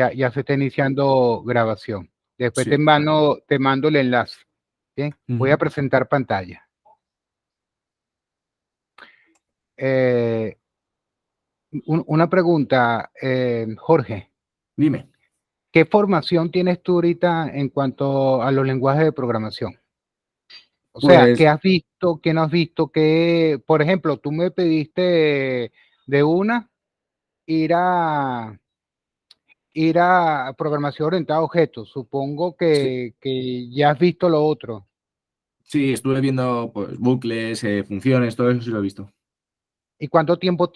Ya se está iniciando grabación. Después Sí. te mando el enlace. Bien, voy a presentar pantalla. Una pregunta, Jorge. Dime. ¿Qué formación tienes tú ahorita en cuanto a los lenguajes de programación? O sea, Pues ¿qué has visto? ¿Qué no has visto? ¿Qué, por ejemplo, tú me pediste de una ir a programación orientada a objetos? Supongo sí, que ya has visto lo otro. sí, estuve viendo pues, bucles, funciones, todo eso sí lo he visto. ¿Y cuánto tiempo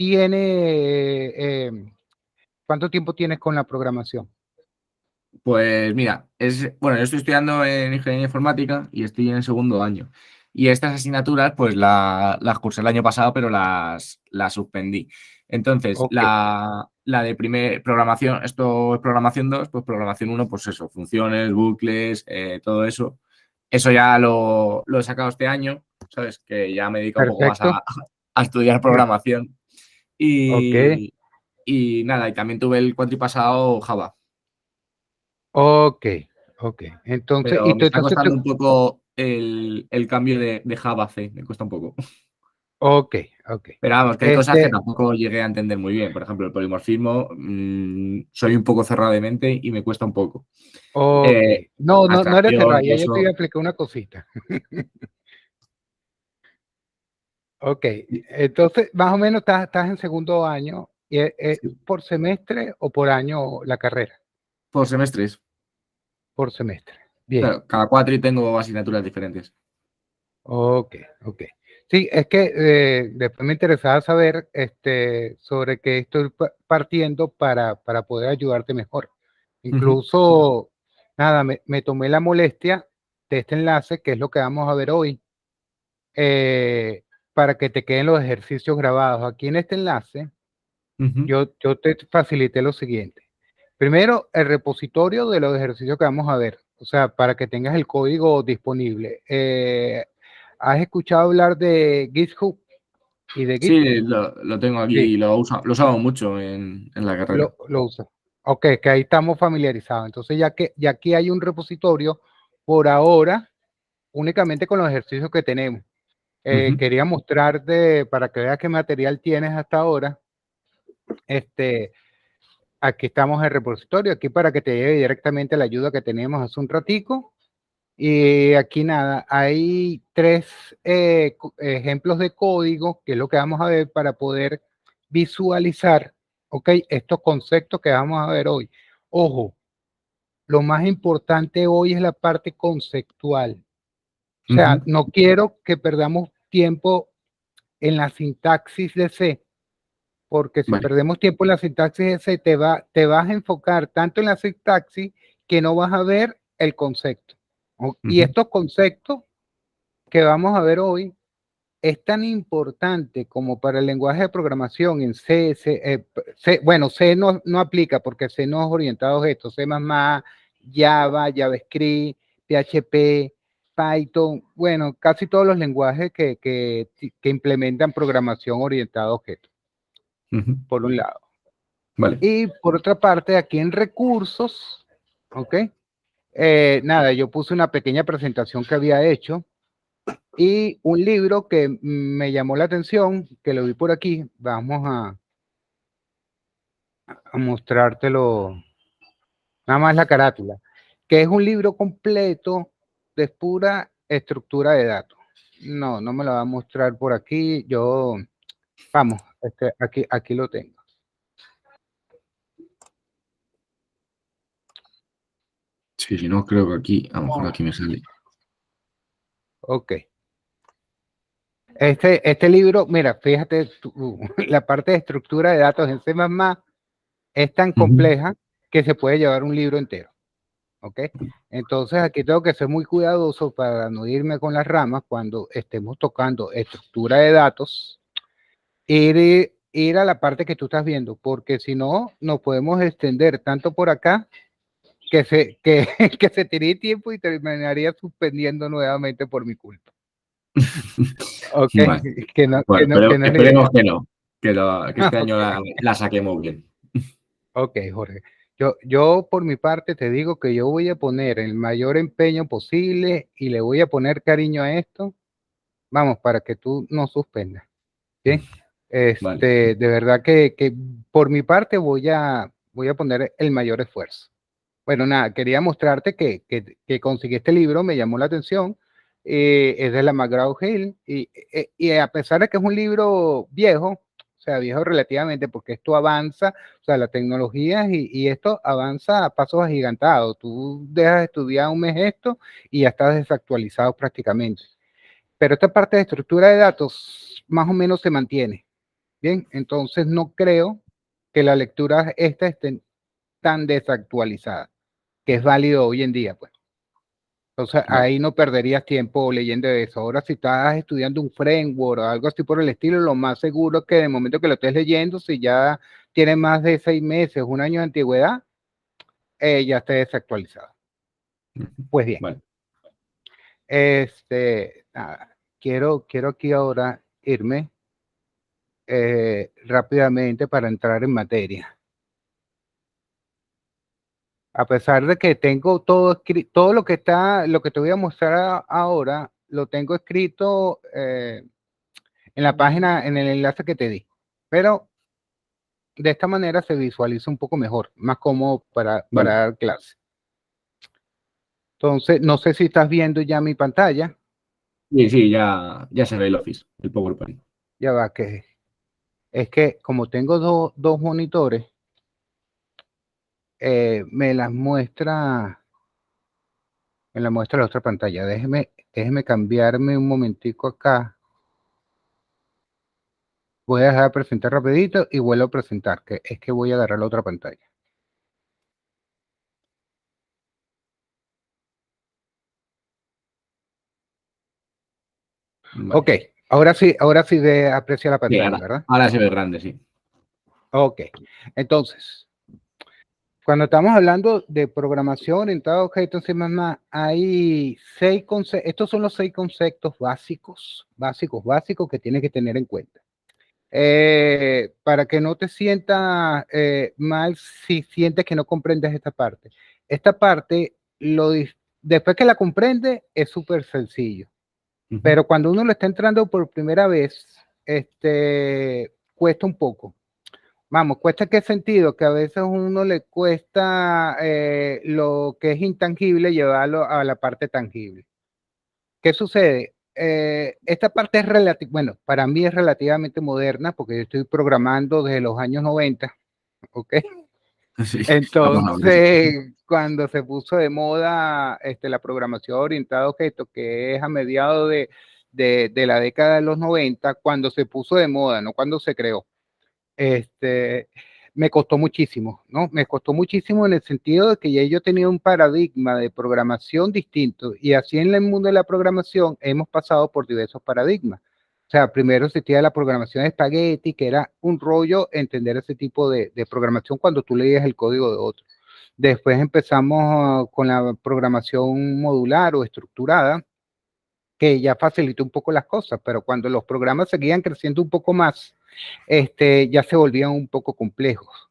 cuánto tiempo tienes con la programación? Pues mira, bueno, yo estoy estudiando en ingeniería informática y estoy en el segundo año. Y estas asignaturas, pues las cursé el año pasado, pero las suspendí. Entonces, Ok, la de primer programación, esto es programación 2, pues programación 1, pues eso, funciones, bucles, todo eso. Eso ya lo he sacado este año, ¿sabes? Que ya me dedico un poco más perfecto. a estudiar programación. Ok, Y nada, y también tuve el cuatripasado Java. ok, ok. Entonces, Pero me está costando un poco el cambio de Java a C, me cuesta un poco. ok, ok. Pero vamos, que hay cosas que tampoco llegué a entender muy bien. Por ejemplo, el polimorfismo, soy un poco cerrado de mente y me cuesta un poco. Ok. No eres cerrado, Abstracción y ya yo te voy a eso. explicar una cosita. Ok, entonces, más o menos estás en segundo año, y ¿es Sí, por semestre o por año la carrera? por semestres. Por semestre. Bien. Claro, cada cuatri tengo asignaturas diferentes. Ok, ok. Sí, es que después me interesaba saber sobre qué estoy partiendo para poder ayudarte mejor. Ujú. Incluso, nada, me tomé la molestia de este enlace, que es lo que vamos a ver hoy, para que te queden los ejercicios grabados. Aquí en este enlace, Ujú. yo te facilité lo siguiente. Primero, el repositorio de los ejercicios que vamos a ver, o sea, para que tengas el código disponible. ¿Has escuchado hablar de GitHub y de Git? Sí, lo tengo Sí, aquí y lo usamos mucho en la carrera. lo uso. Ok, que ahí estamos familiarizados. Entonces, ya aquí hay un repositorio, por ahora, únicamente con los ejercicios que tenemos. Ujú. Quería mostrarte para que veas qué material tienes hasta ahora. Aquí estamos en el repositorio, aquí para que te lleve directamente la ayuda que tenemos hace un ratico. Y aquí nada, hay tres ejemplos de código, que es lo que vamos a ver para poder visualizar, ok, estos conceptos que vamos a ver hoy. Ojo, lo más importante hoy es la parte conceptual. O sea, Ujú. no quiero que perdamos tiempo en la sintaxis de C, porque si Vale. perdemos tiempo en la sintaxis de C, te vas a enfocar tanto en la sintaxis que no vas a ver el concepto. Y Ujú. estos conceptos que vamos a ver hoy es tan importante como para el lenguaje de programación en bueno, C no aplica porque C no es orientado a objetos, C++, Java, JavaScript, PHP, Python, bueno, casi todos los lenguajes que implementan programación orientada a objetos, Ujú. por un lado. Vale. Y por otra parte, aquí en recursos, ¿ok? Nada, yo puse una pequeña presentación que había hecho y un libro que me llamó la atención, que lo vi por aquí, vamos a mostrártelo, nada más la carátula, que es un libro completo de pura estructura de datos. No me lo va a mostrar por aquí, vamos, aquí lo tengo. Sí, si no, creo que aquí, a lo mejor Oh, aquí me sale. ok. Este libro, mira, fíjate, la parte de estructura de datos en C++ es tan Ujú. compleja que se puede llevar un libro entero. ¿Ok? Entonces aquí tengo que ser muy cuidadoso para no irme con las ramas cuando estemos tocando estructura de datos, ir a la parte que tú estás viendo, porque si no, nos podemos extender tanto por acá que se tire tiempo y terminaría suspendiendo nuevamente por mi culpa. Ok, Vale. Bueno, que no es la esperemos idea. que no, que este año Ok, la saquemos bien. ok, Jorge. Yo por mi parte te digo que yo voy a poner el mayor empeño posible y le voy a poner cariño a esto, vamos, para que tú no suspendas. Bien, Vale, de verdad que por mi parte voy a poner el mayor esfuerzo. Bueno, nada, quería mostrarte que conseguí este libro, me llamó la atención, es de la McGraw-Hill y a pesar de que es un libro viejo, o sea, viejo relativamente, porque esto avanza, o sea, la tecnología y esto avanza a pasos agigantados. Tú dejas de estudiar un mes esto y ya estás desactualizado prácticamente. Pero esta parte de estructura de datos más o menos se mantiene. Bien, entonces no creo que la lectura esta esté tan desactualizada, que es válido hoy en día, pues. Entonces vale. ahí no perderías tiempo leyendo eso. Ahora si estás estudiando un framework o algo así por el estilo, lo más seguro es que de momento que lo estés leyendo, si ya tiene más de 6 meses, un año de antigüedad, ya esté desactualizado. Pues bien, Vale. nada, quiero aquí ahora irme rápidamente para entrar en materia. A pesar de que tengo todo escrito, todo lo que está, lo que te voy a mostrar ahora, lo tengo escrito en la página, en el enlace que te di. Pero de esta manera se visualiza un poco mejor, más cómodo para Vale. dar clase. Entonces, no sé si estás viendo ya mi pantalla. Sí, sí, ya se ve el Office, el PowerPoint. Ya va, que es que como tengo dos monitores, me las muestra, me la muestra la otra pantalla. Déjeme cambiarme un momentico acá. Voy a dejar de presentar rapidito y vuelvo a presentar, que es que voy a agarrar la otra pantalla. Ok, Vale. ahora sí de aprecia la Sí, pantalla, ¿verdad? ahora se ve grande, sí. Ok, entonces, cuando estamos hablando de programación orientada a objetos y más, hay seis conceptos, estos son los 6 conceptos básicos que tienes que tener en cuenta. Para que no te sientas mal si sientes que no comprendes esta parte. Esta parte, después que la comprendes, es súper sencillo. Ujú. Pero cuando uno lo está entrando por primera vez, cuesta un poco. Vamos, ¿cuesta qué sentido? Que a veces a uno le cuesta lo que es intangible llevarlo a la parte tangible. ¿Qué sucede? Esta parte es relativa, bueno, para mí es relativamente moderna porque yo estoy programando desde los años 90, ¿ok? Sí, vamos ahora, sí. Entonces, cuando se puso de moda la programación orientada a objetos, que es a mediados de la década de los 90, cuando se puso de moda, no cuando se creó, este, me costó muchísimo, ¿no? Me costó muchísimo en el sentido de que ya yo tenía un paradigma de programación distinto y así en el mundo de la programación hemos pasado por diversos paradigmas. O sea, primero existía la programación de espagueti, que era un rollo entender ese tipo de programación cuando tú leías el código de otro. Después empezamos con la programación modular o estructurada, que ya facilitó un poco las cosas, pero cuando los programas seguían creciendo un poco más, ya se volvían un poco complejos.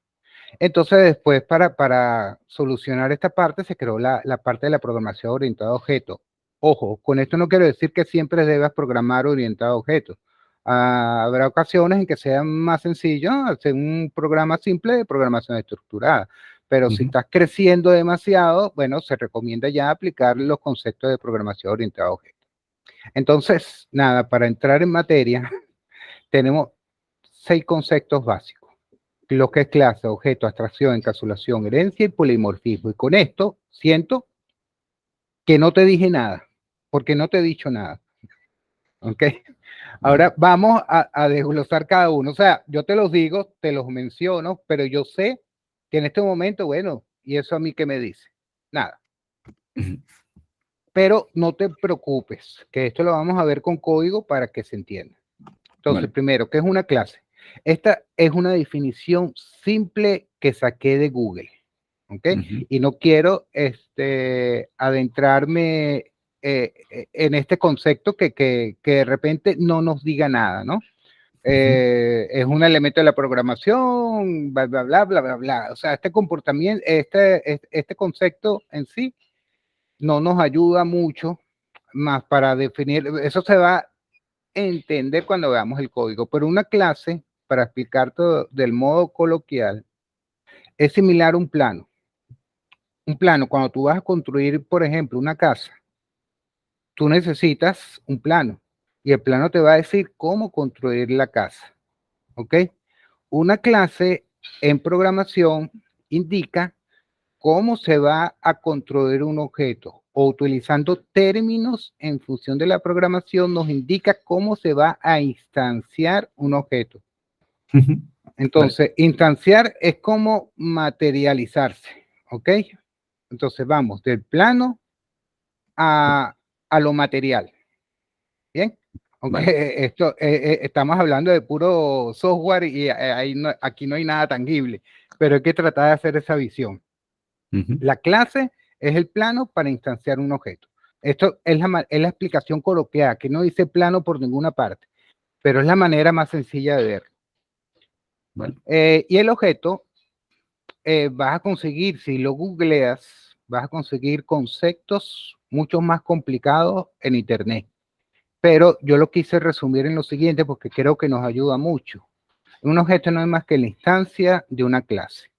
Entonces después para solucionar esta parte se creó la parte de la programación orientada a objetos. Ojo, con esto no quiero decir que siempre debas programar orientado a objetos. Habrá ocasiones en que sea más sencillo hacer un programa simple de programación estructurada, pero si Ujú. estás creciendo demasiado, bueno, se recomienda ya aplicar los conceptos de programación orientada a objetos. Entonces, nada, para entrar en materia, tenemos 6 conceptos básicos. Lo que es clase, objeto, abstracción, encapsulación, herencia y polimorfismo. Y con esto siento que no te dije nada, porque no te he dicho nada. ¿Ok? Vale. Ahora vamos a desglosar cada uno. O sea, yo te los digo, te los menciono, pero yo sé que en este momento, bueno, ¿y eso a mí qué me dice? Nada. Ujú. Pero no te preocupes, que esto lo vamos a ver con código para que se entienda. Entonces, Vale. primero, ¿qué es una clase? Esta es una definición simple que saqué de Google, ¿ok? Ujú. Y no quiero adentrarme en este concepto que de repente no nos diga nada, ¿no? Es un elemento de la programación, bla, bla, bla, bla, bla, bla. O sea, este comportamiento, este concepto en sí no nos ayuda mucho más para definir, eso se va a entender cuando veamos el código, pero una clase, para explicar todo del modo coloquial, es similar a un plano. Un plano, cuando tú vas a construir, por ejemplo, una casa, tú necesitas un plano y el plano te va a decir cómo construir la casa, ¿ok? Una clase en programación indica cómo se va a construir un objeto o utilizando términos en función de la programación nos indica cómo se va a instanciar un objeto. Entonces, instanciar es como materializarse, ¿ok? Entonces vamos del plano a lo material, ¿bien? Aunque esto, estamos hablando de puro software y aquí no hay nada tangible, pero hay que tratar de hacer esa visión. La clase es el plano para instanciar un objeto. Esto es la explicación coloquial, que no dice plano por ninguna parte, pero es la manera más sencilla de verlo. Y el objeto, vas a conseguir, si lo googleas, vas a conseguir conceptos mucho más complicados en Internet. Pero yo lo quise resumir en lo siguiente porque creo que nos ayuda mucho. Un objeto no es más que la instancia de una clase.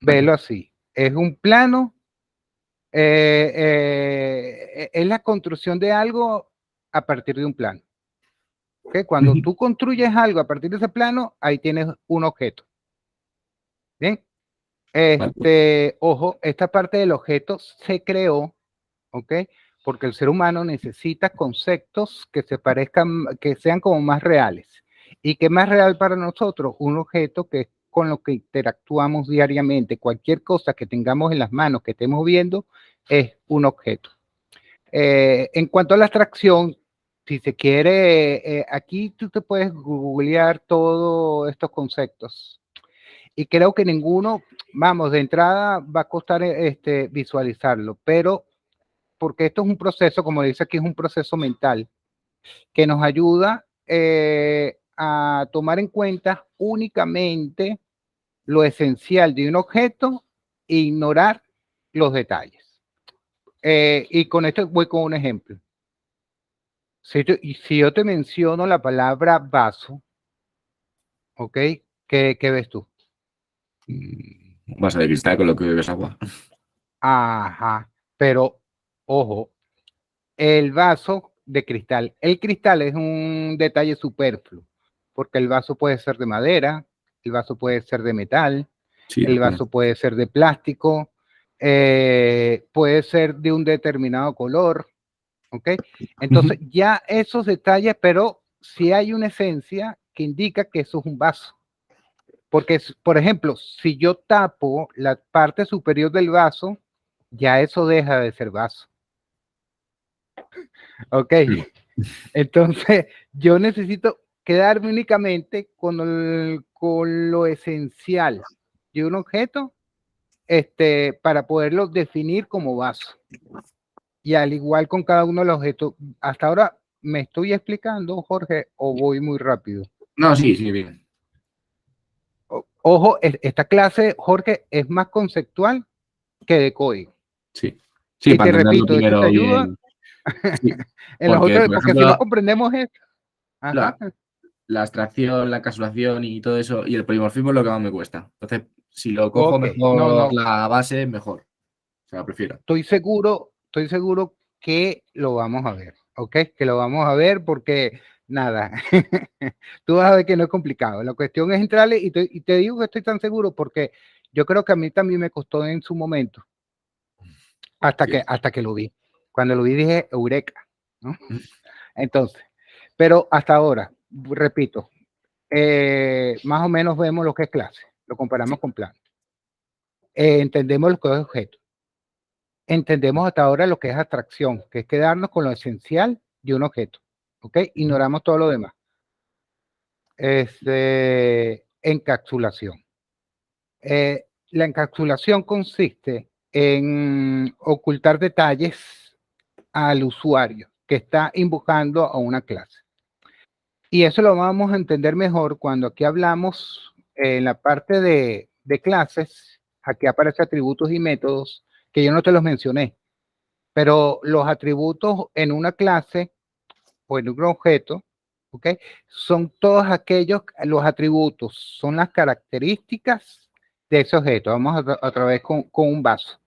Velo así. Es un plano, es la construcción de algo a partir de un plano. ¿Okay? Cuando tú construyes algo a partir de ese plano, ahí tienes un objeto. Bien. Ojo, esta parte del objeto se creó, ¿ok? Porque el ser humano necesita conceptos que se parezcan, que sean como más reales. ¿Y qué más real para nosotros? Un objeto que es con lo que interactuamos diariamente. Cualquier cosa que tengamos en las manos, que estemos viendo, es un objeto. En cuanto a la abstracción, si se quiere, aquí tú te puedes googlear todos estos conceptos. Y creo que ninguno, vamos, de entrada va a costar visualizarlo, pero porque esto es un proceso, como dice aquí, es un proceso mental que nos ayuda a tomar en cuenta únicamente lo esencial de un objeto e ignorar los detalles. Y con esto voy con un ejemplo. Si yo te menciono la palabra vaso, ¿ok? ¿Qué ves tú? Vaso de cristal con lo que bebes agua. Ajá, pero ojo, el vaso de cristal. El cristal es un detalle superfluo, porque el vaso puede ser de madera, el vaso puede ser de metal, Sí, el vaso puede ser de plástico, puede ser de un determinado color, ¿ok? Entonces ya esos detalles, pero sí hay una esencia que indica que eso es un vaso. Porque, por ejemplo, si yo tapo la parte superior del vaso, ya eso deja de ser vaso. Ok, entonces yo necesito quedarme únicamente con lo esencial de un objeto para poderlo definir como vaso. Y al igual con cada uno de los objetos, hasta ahora me estoy explicando, Jorge, o voy muy rápido. No, sí, bien. Ojo, esta clase, Jorge, es más conceptual que de código. Sí, y para te repito, esto te ayuda bien. Sí, en los otros, porque si no comprendemos esto. La abstracción, la encapsulación y todo eso, y el polimorfismo es lo que más me cuesta. Entonces, si lo cojo mejor la base, mejor. O sea, prefiero. Estoy seguro que lo vamos a ver, ¿ok? Que lo vamos a ver porque, nada, tú vas a ver que no es complicado. La cuestión es entrarle y te digo que estoy tan seguro porque yo creo que a mí también me costó en su momento, hasta que lo vi. Cuando lo vi dije, eureka, ¿no? Entonces, pero hasta ahora, repito, más o menos vemos lo que es clase, lo comparamos con plan. Entendemos lo que es objeto. Entendemos hasta ahora lo que es abstracción, que es quedarnos con lo esencial de un objeto, ¿ok? Ignoramos todo lo demás. Encapsulación. La encapsulación consiste en ocultar detalles al usuario que está invocando a una clase. Y eso lo vamos a entender mejor cuando aquí hablamos en la parte de clases. Aquí aparecen atributos y métodos que yo no te los mencioné, pero los atributos en una clase o en un objeto, ¿ok? Son todos aquellos, los atributos, son las características de ese objeto. Vamos otra vez con un vaso.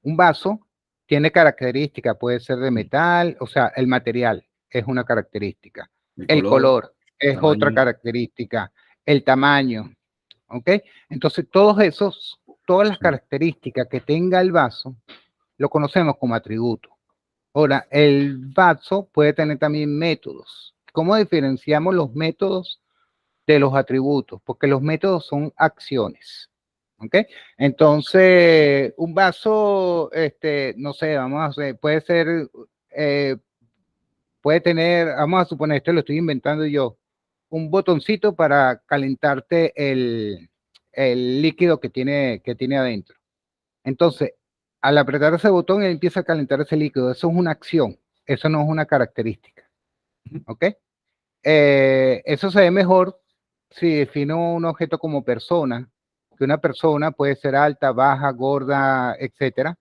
Un vaso tiene características, puede ser de metal, o sea, el material es una característica. El color es otra característica. El tamaño, ¿ok? Entonces, todas las características que tenga el vaso, lo conocemos como atributo. Ahora, el vaso puede tener también métodos. ¿Cómo diferenciamos los métodos de los atributos? Porque los métodos son acciones. ¿Ok? Entonces, un vaso, no sé, vamos a hacer, puede ser, puede tener, vamos a suponer, esto lo estoy inventando yo, un botoncito para calentarte el líquido que tiene adentro. Entonces, al apretar ese botón, él empieza a calentar ese líquido. Eso es una acción, eso no es una característica. ¿Ok? Eso se ve mejor si defino un objeto como persona, que una persona puede ser alta, baja, gorda, etcétera,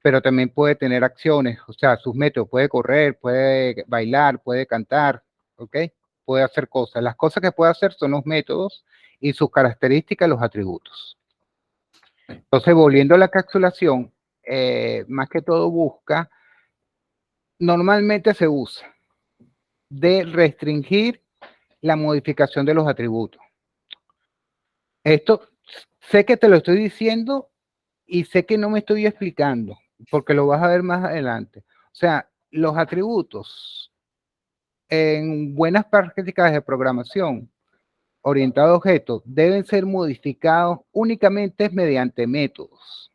pero también puede tener acciones, o sea, sus métodos, puede correr, puede bailar, puede cantar, ¿ok? Puede hacer cosas. Las cosas que puede hacer son los métodos y sus características, los atributos. Entonces, volviendo a la capsulación, más que todo busca, normalmente se usa de restringir la modificación de los atributos. Esto sé que te lo estoy diciendo y sé que no me estoy explicando, porque lo vas a ver más adelante. O sea, los atributos en buenas prácticas de programación orientado a objetos deben ser modificados únicamente mediante métodos.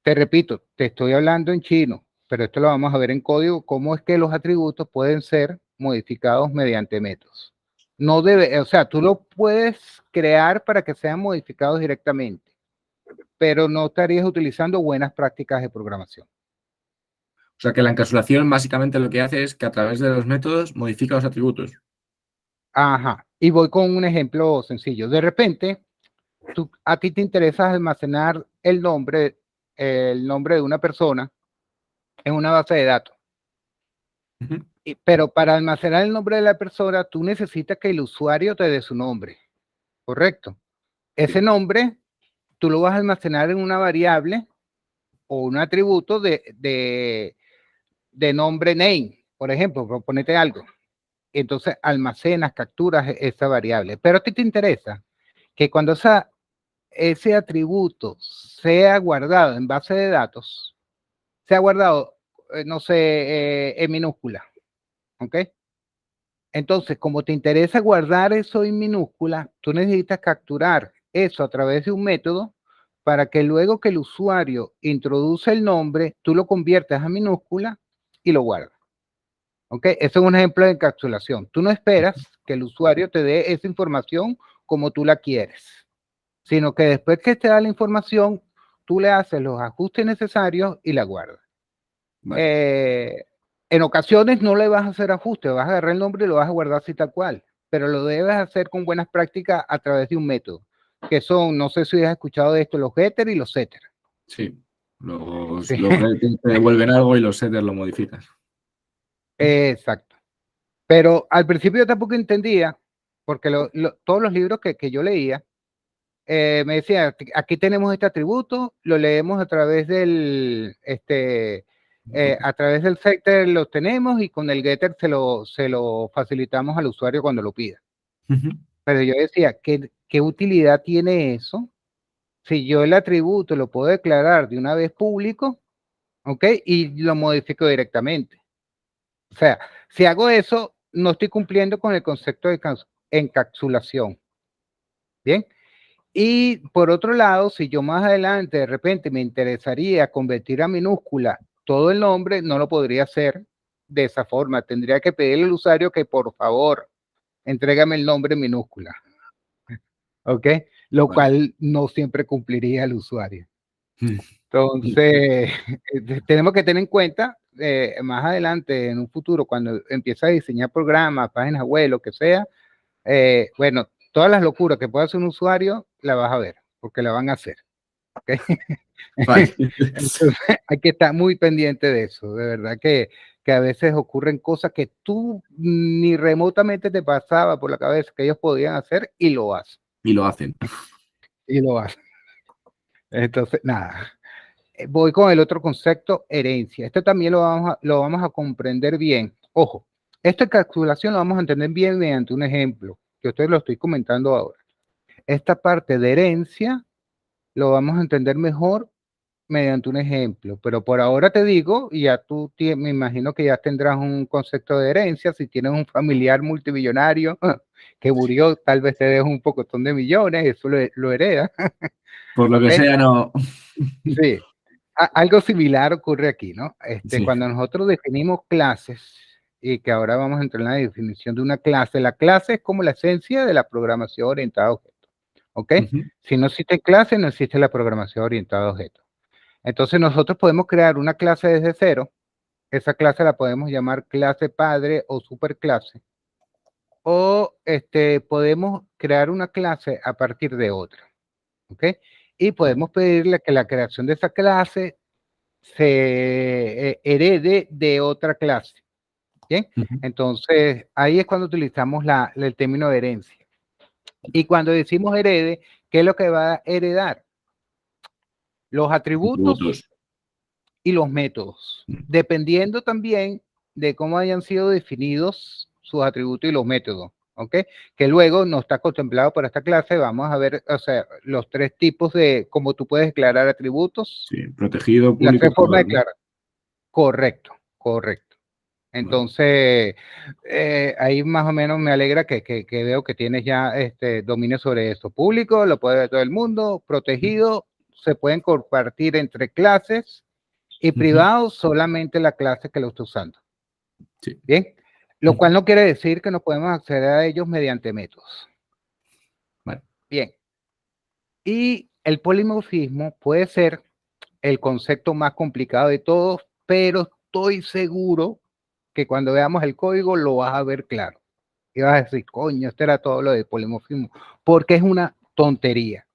Te repito, te estoy hablando en chino, pero esto lo vamos a ver en código, cómo es que los atributos pueden ser modificados mediante métodos. No debe, o sea, tú lo puedes crear para que sean modificados directamente, pero no estarías utilizando buenas prácticas de programación. O sea que la encapsulación básicamente lo que hace es que a través de los métodos modifica los atributos. Ajá, y voy con un ejemplo sencillo. De repente, a ti te interesa almacenar el nombre de una persona en una base de datos. Pero para almacenar el nombre de la persona, tú necesitas que el usuario te dé su nombre, ¿correcto? Ese nombre, tú lo vas a almacenar en una variable o un atributo de nombre name, por ejemplo, proponete algo. Entonces almacenas, capturas esa variable. Pero a ti te interesa que cuando ese atributo sea guardado en base de datos, sea guardado, no sé, en minúscula, ¿ok? Entonces, como te interesa guardar eso en minúscula, tú necesitas capturar eso a través de un método para que luego que el usuario introduce el nombre, tú lo conviertas a minúscula y lo guardas. ¿Ok? Eso es un ejemplo de encapsulación. Tú no esperas que el usuario te dé esa información como tú la quieres, sino que después que te da la información, tú le haces los ajustes necesarios y la guardas. Vale. En ocasiones no le vas a hacer ajustes, vas a agarrar el nombre y lo vas a guardar así tal cual, pero lo debes hacer con buenas prácticas a través de un método, que son, no sé si has escuchado de esto, los getters y los setters. Sí, los getters te devuelven algo y los setters lo modifican. Exacto. Pero al principio yo tampoco entendía, porque todos los libros que yo leía, me decía, aquí tenemos este atributo, lo leemos a través a través del setter lo tenemos y con el getter se lo facilitamos al usuario cuando lo pida. Pero yo decía, ¿qué utilidad tiene eso? Si yo el atributo lo puedo declarar de una vez público, ¿ok? Y lo modifico directamente. O sea, si hago eso, no estoy cumpliendo con el concepto de encapsulación. Bien. Y por otro lado, si yo más adelante de repente me interesaría convertir a minúscula todo el nombre, no lo podría hacer de esa forma. Tendría que pedirle al usuario que por favor entrégame el nombre en minúscula. ¿Ok? Lo cual no siempre cumpliría el usuario. Entonces, tenemos que tener en cuenta más adelante, en un futuro, cuando empiezas a diseñar programas, páginas web, lo que sea, bueno, todas las locuras que pueda hacer un usuario, la vas a ver, porque la van a hacer. ¿Okay? Vale. Entonces, hay que estar muy pendiente de eso, de verdad que a veces ocurren cosas que tú ni remotamente te pasaba por la cabeza que ellos podían hacer y lo hacen. Y lo hacen. Y lo hacen. Entonces, nada. Voy con el otro concepto, herencia. Esto también lo vamos a comprender bien. Ojo, esta encapsulación lo vamos a entender bien mediante un ejemplo, que ustedes lo estoy comentando ahora. Esta parte de herencia lo vamos a entender mejor mediante un ejemplo, pero por ahora te digo, y ya tú me imagino que ya tendrás un concepto de herencia, si tienes un familiar multimillonario que murió, tal vez te deje un pocotón de millones, eso lo hereda. Por lo que ¿Okay? sea, no. Sí, algo similar ocurre aquí, ¿no? Sí. Cuando nosotros definimos clases, y que ahora vamos a entrar en la definición de una clase, la clase es como la esencia de la programación orientada a objetos, ¿ok? Si no existe clase, no existe la programación orientada a objetos. Entonces nosotros podemos crear una clase desde cero, esa clase la podemos llamar clase padre o superclase, o podemos crear una clase a partir de otra, ¿ok? Y podemos pedirle que la creación de esa clase se herede de otra clase, ¿bien? Entonces, ahí es cuando utilizamos el término de herencia. Y cuando decimos herede, ¿qué es lo que va a heredar? Los atributos y los métodos, dependiendo también de cómo hayan sido definidos sus atributos y los métodos, ¿ok? Que luego no está contemplado por esta clase. Vamos a ver, o sea, los tres tipos de cómo tú puedes declarar atributos. Sí, protegido, Las público, tres formas de privado. declarar. Correcto, correcto. Entonces, ahí más o menos me alegra que veo que tienes ya dominio sobre esto. Público, lo puede ver todo el mundo. Protegido, se pueden compartir entre clases. Y privado, solamente la clase que lo está usando. Sí. Bien, lo cual no quiere decir que no podemos acceder a ellos mediante métodos. Vale. Bien. Y el polimorfismo puede ser el concepto más complicado de todos, pero estoy seguro que cuando veamos el código lo vas a ver claro. Y vas a decir, coño, esto era todo lo de polimorfismo, porque es una tontería.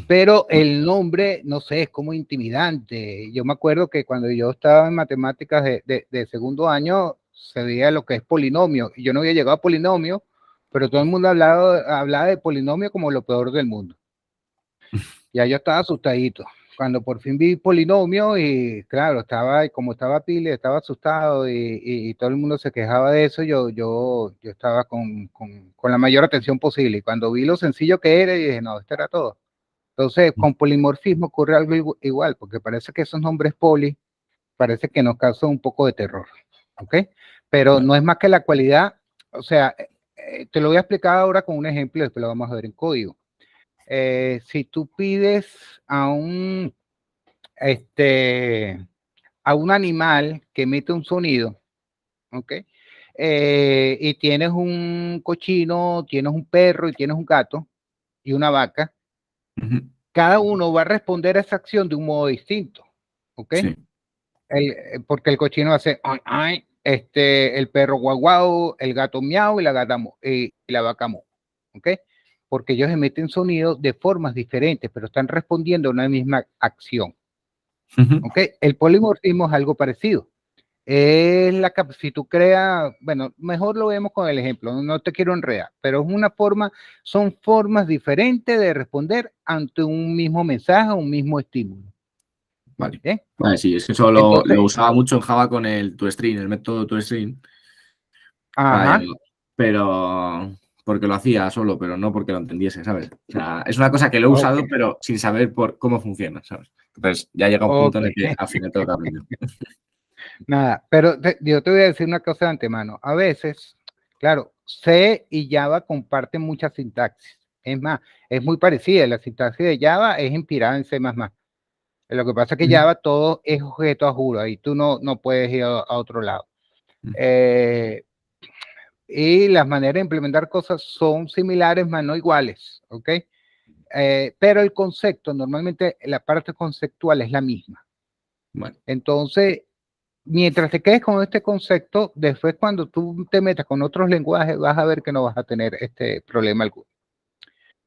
Pero el nombre, no sé, es como intimidante. Yo me acuerdo que cuando yo estaba en matemáticas de segundo año, se veía lo que es polinomio. Y yo no había llegado a polinomio, pero todo el mundo hablaba de polinomio como lo peor del mundo. Ya yo estaba asustadito. Cuando por fin vi polinomio y claro, como estaba pile, estaba asustado y todo el mundo se quejaba de eso, yo estaba con la mayor atención posible. Y cuando vi lo sencillo que era, dije, no, esto era todo. Entonces, con polimorfismo ocurre algo igual, porque parece que esos nombres poli, parece que nos causan un poco de terror, ¿ok? Pero no es más que la cualidad, o sea, te lo voy a explicar ahora con un ejemplo, después lo vamos a ver en código. Si tú pides a un animal que emite un sonido, ¿ok? Y tienes un cochino, tienes un perro y tienes un gato y una vaca, cada uno va a responder a esa acción de un modo distinto, ¿ok? Sí. Porque el cochino hace ay, ay, el perro guau guau, el gato miau y la gata y la vaca mo, ¿ok? Porque ellos emiten sonidos de formas diferentes, pero están respondiendo a una misma acción, ¿ok? El polimorfismo es algo parecido. Es si tú creas, bueno, mejor lo vemos con el ejemplo, no te quiero enredar, pero son formas diferentes de responder ante un mismo mensaje, un mismo estímulo. Vale. ¿Bien? Vale, sí, es que eso lo usaba mucho en Java con el toString, el método toString. Ajá. Pero porque lo hacía solo, pero no porque lo entendiese, ¿sabes? O sea, es una cosa que lo he usado, pero sin saber cómo funciona, ¿sabes? Entonces ya llega un punto en el que al final tengo que aprender. Nada, pero yo te voy a decir una cosa de antemano. A veces, claro, C y Java comparten mucha sintaxis. Es más, es muy parecida. La sintaxis de Java es inspirada en C++. Lo que pasa es que Java todo es objeto a juro. Ahí tú no puedes ir a otro lado. Y las maneras de implementar cosas son similares, mas no iguales. ¿Ok? Pero el concepto, normalmente la parte conceptual es la misma. Bueno. Entonces, mientras te quedes con este concepto, después cuando tú te metas con otros lenguajes, vas a ver que no vas a tener este problema alguno.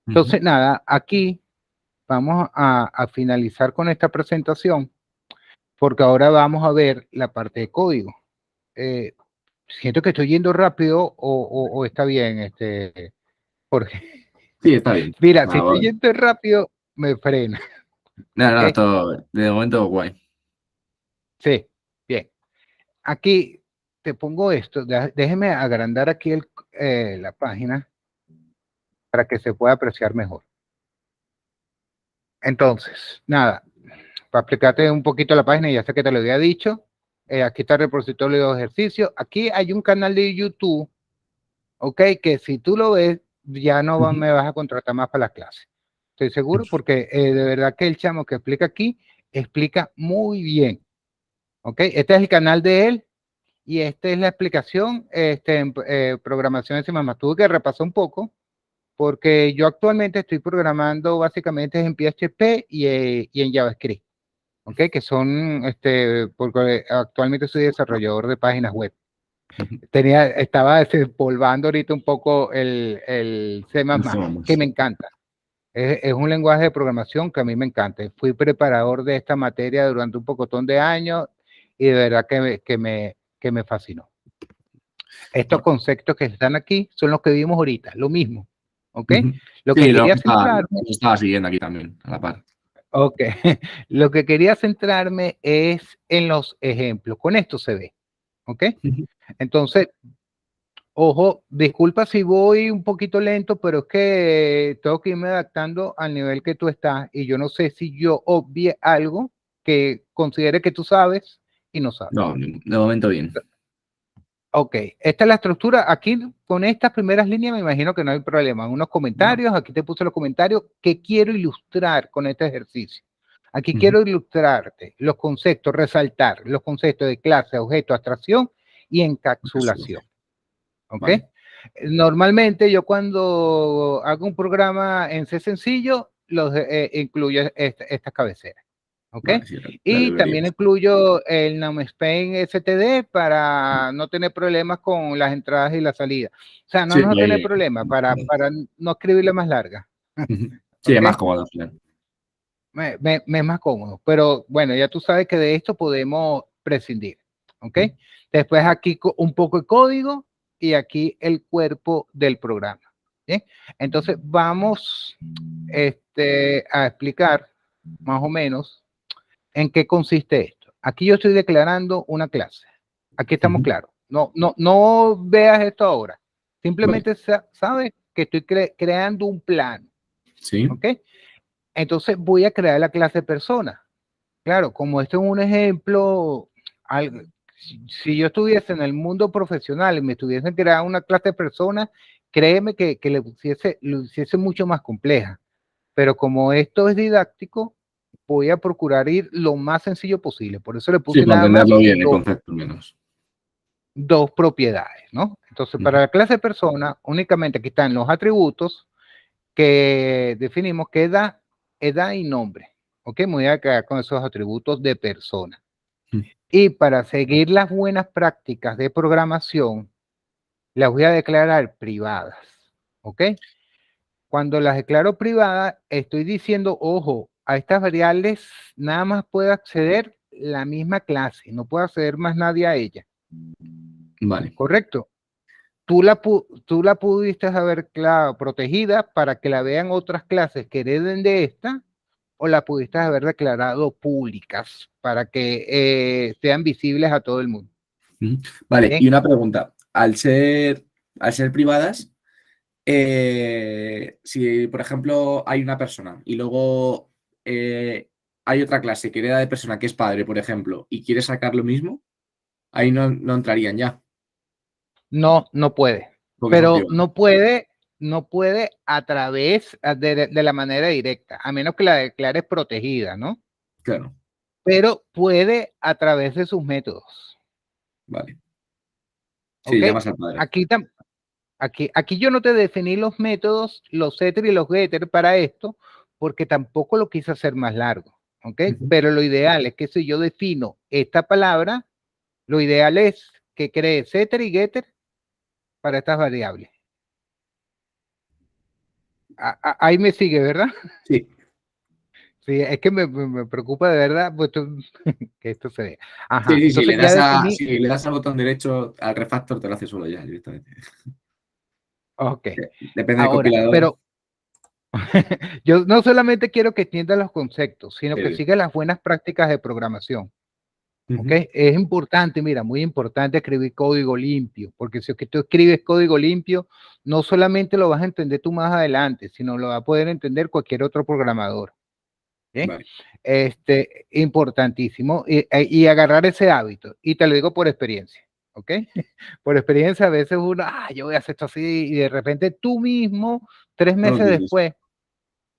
Entonces, nada, aquí vamos a finalizar con esta presentación, porque ahora vamos a ver la parte de código. Siento que estoy yendo rápido o está bien, Jorge. Sí, está bien. Mira, si estoy yendo rápido, me frena. No, ¿Okay? todo, de momento guay. Sí, bien. Aquí te pongo esto, déjeme agrandar aquí la página para que se pueda apreciar mejor. Entonces, nada, para explicarte un poquito la página, ya sé que te lo había dicho, aquí está el repositorio de ejercicios, aquí hay un canal de YouTube, ok, que si tú lo ves, ya no me vas a contratar más para las clases. Estoy seguro porque de verdad que el chamo que explica aquí, explica muy bien, ok, este es el canal de él, y esta es la explicación en programación de C++. Tuve que repasar un poco, porque yo actualmente estoy programando básicamente en PHP y en JavaScript, ¿ok? Que son, porque actualmente soy desarrollador de páginas web. Estaba desempolvando ahorita un poco el C++, que me encanta. Es un lenguaje de programación que a mí me encanta. Fui preparador de esta materia durante un pocotón de años y de verdad que me fascinó. Estos conceptos que están aquí son los que vimos ahorita, lo mismo, ¿ok? Lo que quería centrarme... estaba siguiendo aquí también, a la par. Ok, lo que quería centrarme es en los ejemplos. Con esto se ve, ¿ok? Entonces, ojo, disculpa si voy un poquito lento, pero es que tengo que irme adaptando al nivel que tú estás y yo no sé si yo obvié algo que considere que tú sabes y no sabes. No, de momento bien. Ok, esta es la estructura. Aquí con estas primeras líneas me imagino que no hay problema. Unos comentarios, aquí te puse los comentarios que quiero ilustrar con este ejercicio. Aquí quiero ilustrarte los conceptos, resaltar los conceptos de clase, objeto, abstracción y encapsulación. ¿Ok? Vale. Normalmente yo cuando hago un programa en C sencillo, los incluyo estas cabeceras. ¿Ok? Vale, sí, y también incluyo el namespace std para no tener problemas con las entradas y la salida. O sea, no tener problemas para no escribirle más larga. Sí, ¿Okay? es más cómodo. Me es más cómodo, pero bueno, ya tú sabes que de esto podemos prescindir. ¿Ok? Después aquí un poco de código y aquí el cuerpo del programa. ¿Bien? Entonces vamos a explicar más o menos ¿en qué consiste esto? Aquí yo estoy declarando una clase. Aquí estamos claros. No veas esto ahora. Simplemente sabes que estoy creando un plan. Sí. ¿Ok? Entonces voy a crear la clase persona. Claro, como esto es un ejemplo, si yo estuviese en el mundo profesional y me estuviesen creando una clase persona, créeme que lo hiciese mucho más compleja. Pero como esto es didáctico, voy a procurar ir lo más sencillo posible. Por eso le puse nada más bien, el concepto menos. Dos propiedades, ¿no? Entonces, para la clase persona, únicamente aquí están los atributos que definimos que edad y nombre. ¿Ok? Me voy a quedar con esos atributos de persona. Y para seguir las buenas prácticas de programación, las voy a declarar privadas. ¿Ok? Cuando las declaro privadas, estoy diciendo, ojo, a estas variables nada más puede acceder la misma clase, no puede acceder más nadie a ella. Vale. Correcto. Tú la pudiste haber protegida para que la vean otras clases que hereden de esta, o la pudiste haber declarado públicas para que sean visibles a todo el mundo. Vale, ¿bien? Y una pregunta. Al ser privadas, si por ejemplo hay una persona y luego hay otra clase que hereda de persona que es padre, por ejemplo, y quiere sacar lo mismo, ahí no entrarían ya. No puede. Pero no puede a través de la manera directa, a menos que la declares protegida, ¿no? Claro. Pero puede a través de sus métodos. Vale. Sí, ¿okay? Llamas al padre. Aquí yo no te definí los métodos, los setter y los getter para esto, porque tampoco lo quise hacer más largo, ¿ok? Pero lo ideal es que si yo defino esta palabra, Lo ideal es que cree setter y getter para estas variables. Ahí me sigue, ¿verdad? Sí. Sí, es que me preocupa de verdad pues, que esto se vea. Ajá, Sí, entonces ya definí. si le das al botón derecho al refactor, te lo hace solo ya directamente. Ok, Depende del ahora, compilador. pero yo no solamente quiero que entienda los conceptos, sino que siga las buenas prácticas de programación. ¿Ok? Es importante, mira, muy importante escribir código limpio, porque si es que tú escribes código limpio, no solamente lo vas a entender tú más adelante, sino lo va a poder entender cualquier otro programador. ¿Sí? Vale. Importantísimo, y agarrar ese hábito, y te lo digo por experiencia, ¿ok? Por experiencia, a veces uno, yo voy a hacer esto así, y de repente tú mismo, 3 meses después,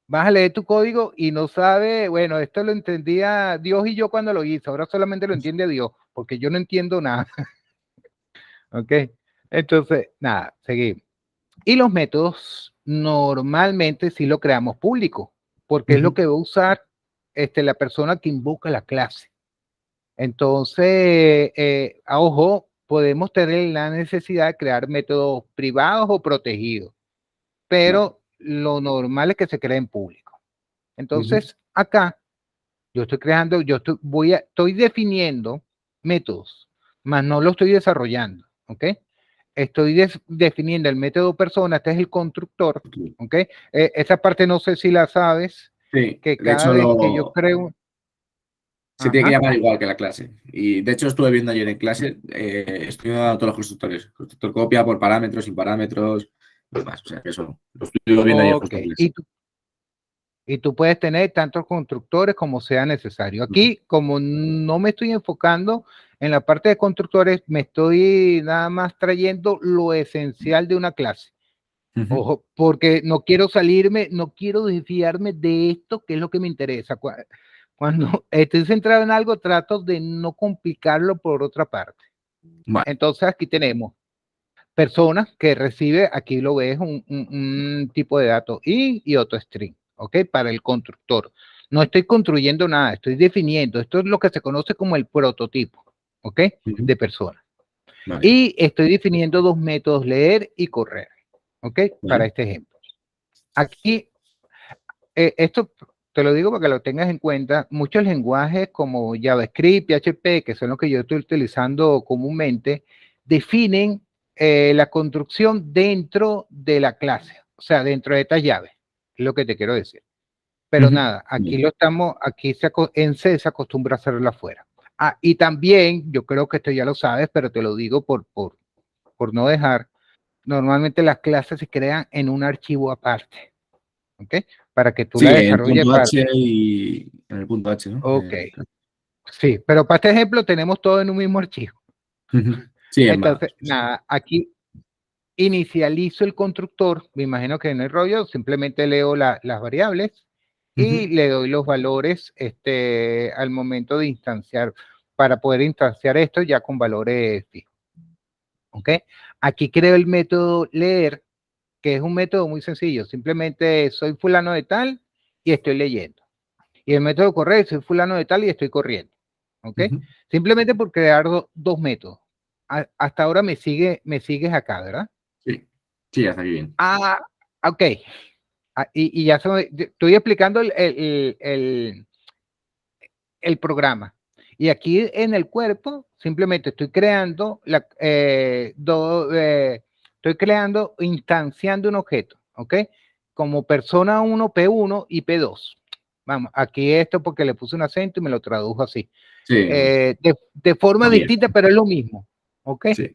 vas a leer tu código y no sabe, bueno, esto lo entendía Dios y yo cuando lo hice, ahora solamente lo entiende Dios, porque yo no entiendo nada. ¿Ok? Entonces, nada, seguimos. Y los métodos normalmente sí lo creamos público, porque es lo que va a usar la persona que invoca la clase. Entonces, ojo, podemos tener la necesidad de crear métodos privados o protegidos, pero lo normal es que se creen público. Entonces, acá yo estoy creando, estoy definiendo métodos, mas no lo estoy desarrollando, ¿ok? Estoy definiendo el método persona, este es el constructor, ¿ok? Esa parte no sé si la sabes, Sí, que de cada hecho vez que yo creo... se tiene que Ajá. llamar igual que la clase. Y de hecho estuve viendo ayer en clase, estoy viendo todos los constructores. Constructor copia por parámetros, sin parámetros, y demás. O sea, que eso lo estuve viendo ayer Ok, justo en clase. y tú puedes tener tantos constructores como sea necesario. Aquí, como no me estoy enfocando en la parte de constructores, me estoy nada más trayendo lo esencial de una clase. Ojo, porque no quiero salirme, no quiero desviarme de esto, que es lo que me interesa. Cuando estoy centrado en algo, trato de no complicarlo por otra parte. Vale. Entonces, aquí tenemos personas que recibe, aquí lo ves, un tipo de dato y otro string, ¿ok? Para el constructor. No estoy construyendo nada, estoy definiendo. Esto es lo que se conoce como el prototipo, ¿ok? De persona. Vale. Y estoy definiendo dos métodos, leer y correr, ¿ok? Para este ejemplo. Aquí, esto te lo digo para que lo tengas en cuenta, muchos lenguajes como JavaScript, PHP, que son los que yo estoy utilizando comúnmente, definen la construcción dentro de la clase, o sea, dentro de estas llaves, es lo que te quiero decir. Pero nada, aquí lo estamos, en C se acostumbra a hacerlo afuera. Y también, yo creo que esto ya lo sabes, pero te lo digo por no dejar, normalmente las clases se crean en un archivo aparte, ¿ok? Para que tú Sí, la el desarrolles. punto H y en el punto H, ¿no? Ok, sí, pero para este ejemplo tenemos todo en un mismo archivo. Sí, en Entonces, Bash. nada, aquí inicializo el constructor, me imagino que en el rollo simplemente leo las variables y le doy los valores al momento de instanciar, para poder instanciar esto ya con valores fijos. ¿Ok? Aquí creo el método leer, que es un método muy sencillo, simplemente soy fulano de tal y estoy leyendo. Y el método correr, soy fulano de tal y estoy corriendo. ¿Ok? Simplemente por crear dos métodos. Hasta ahora me sigues acá, ¿verdad? Sí, sí, hasta aquí bien. Ok. Y ya estoy explicando el programa. Y aquí en el cuerpo, simplemente estoy creando, instanciando un objeto, ¿ok? Como persona 1, P1 y P2. Vamos, aquí esto porque le puse un acento y me lo tradujo así. Sí, De forma bien. distinta, pero es lo mismo, ¿ok? Sí.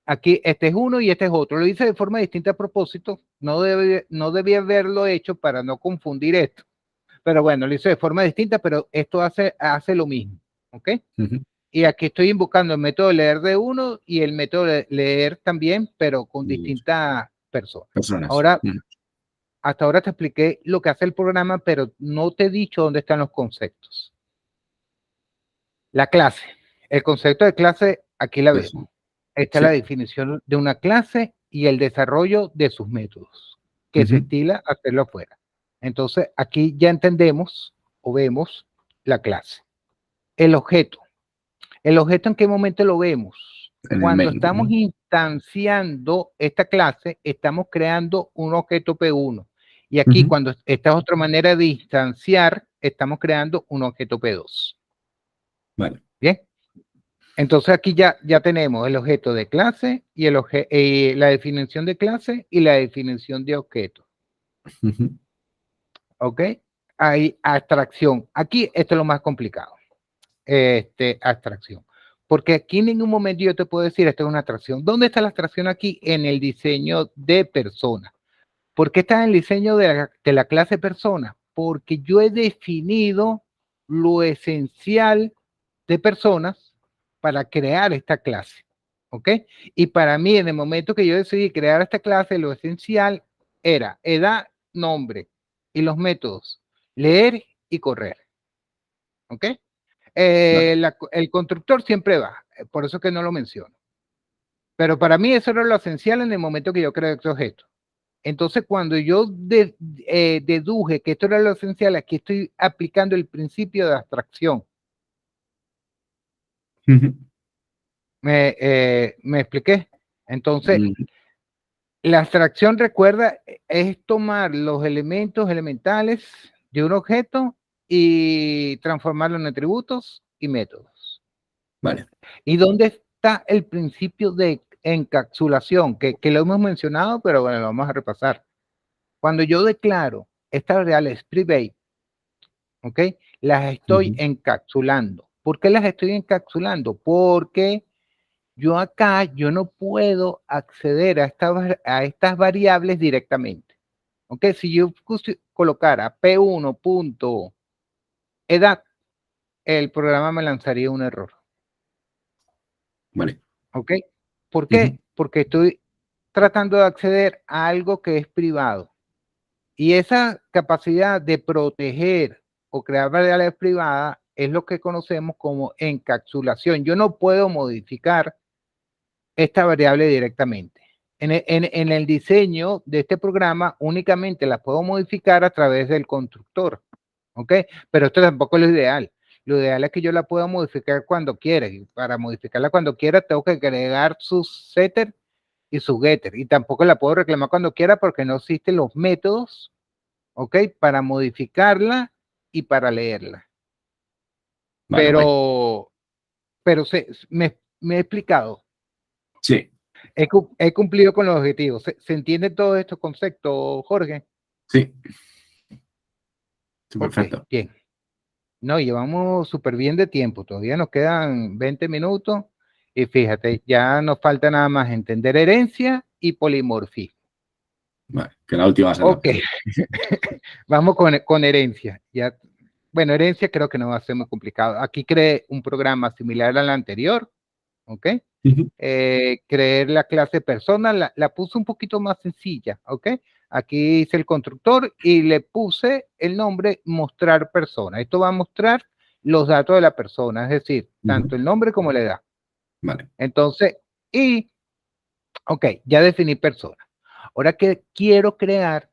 Aquí este es uno y este es otro. Lo hice de forma distinta a propósito. No debía haberlo hecho para no confundir esto. Pero bueno, lo hice de forma distinta, pero esto hace lo mismo. ¿Ok? Y aquí estoy invocando el método de leer de uno y el método de leer también, pero con distintas personas. Ahora, hasta ahora te expliqué lo que hace el programa, pero no te he dicho dónde están los conceptos. La clase. El concepto de clase, aquí la vemos. Esta es la definición de una clase y el desarrollo de sus métodos, que se estila hacerlo afuera. Entonces, aquí ya entendemos o vemos la clase. El objeto. ¿El objeto en qué momento lo vemos? En el Cuando main, estamos ¿no? instanciando esta clase, estamos creando un objeto P1. Y aquí, Ujú. cuando esta es otra manera de instanciar, estamos creando un objeto P2. Vale. Bien. Entonces aquí ya tenemos el objeto de clase y la definición de clase y la definición de objeto. Ujú. ¿Ok? Hay abstracción. Aquí esto es lo más complicado. Abstracción. Porque aquí en ningún momento yo te puedo decir esto es una abstracción. ¿Dónde está la abstracción aquí? En el diseño de persona. ¿Por qué está en el diseño de la clase persona? Porque yo he definido lo esencial de personas para crear esta clase. ¿Ok? Y para mí, en el momento que yo decidí crear esta clase, lo esencial era edad, nombre y los métodos, leer y correr. ¿Ok? Vale. El constructor siempre va, por eso que no lo menciono. Pero para mí eso era lo esencial en el momento que yo creé este objeto. Entonces, cuando yo deduje que esto era lo esencial, aquí estoy aplicando el principio de abstracción. Ujú. ¿Me expliqué? Entonces, Mm, la abstracción, recuerda, es tomar los elementos elementales de un objeto y transformarlo en atributos y métodos. Vale. ¿Y dónde está el principio de encapsulación? Que lo hemos mencionado, pero bueno, lo vamos a repasar. Cuando yo declaro estas variables private, ¿ok? Las estoy Ujú. encapsulando. ¿Por qué las estoy encapsulando? Porque yo acá, yo no puedo acceder a estas variables directamente. ¿Ok? Si yo colocara P1.edad, el programa me lanzaría un error. Vale. ¿Ok? ¿Por Ujú. qué? Porque estoy tratando de acceder a algo que es privado. Y esa capacidad de proteger o crear variables privadas es lo que conocemos como encapsulación. Yo no puedo modificar esta variable directamente. En el diseño de este programa únicamente la puedo modificar a través del constructor. ¿Ok? Pero esto tampoco es lo ideal. Lo ideal es que yo la pueda modificar cuando quiera. Y para modificarla cuando quiera tengo que agregar su setter y su getter. Y tampoco la puedo reclamar cuando quiera porque no existen los métodos, ¿ok? Para modificarla y para leerla. Vale, guay. Pero, me he explicado. Sí, He cumplido con los objetivos. ¿Se entiende todos estos conceptos, Jorge? sí, sí, Ok, perfecto. bien. No, llevamos súper bien de tiempo. Todavía nos quedan 20 minutos. Y fíjate, ya nos falta nada más entender herencia y polimorfismo. Vale, que la última será Ok, fácil. vamos con herencia. Ya, bueno, herencia creo que no va a ser muy complicado. Aquí creé un programa similar al anterior. ¿Ok? Ujú. Creer la clase persona, la puse un poquito más sencilla, ¿ok? Aquí hice el constructor y le puse el nombre mostrar persona. Esto va a mostrar los datos de la persona, es decir, Ujú. tanto el nombre como la edad. Vale. Entonces, ok, ya definí persona. Ahora que quiero crear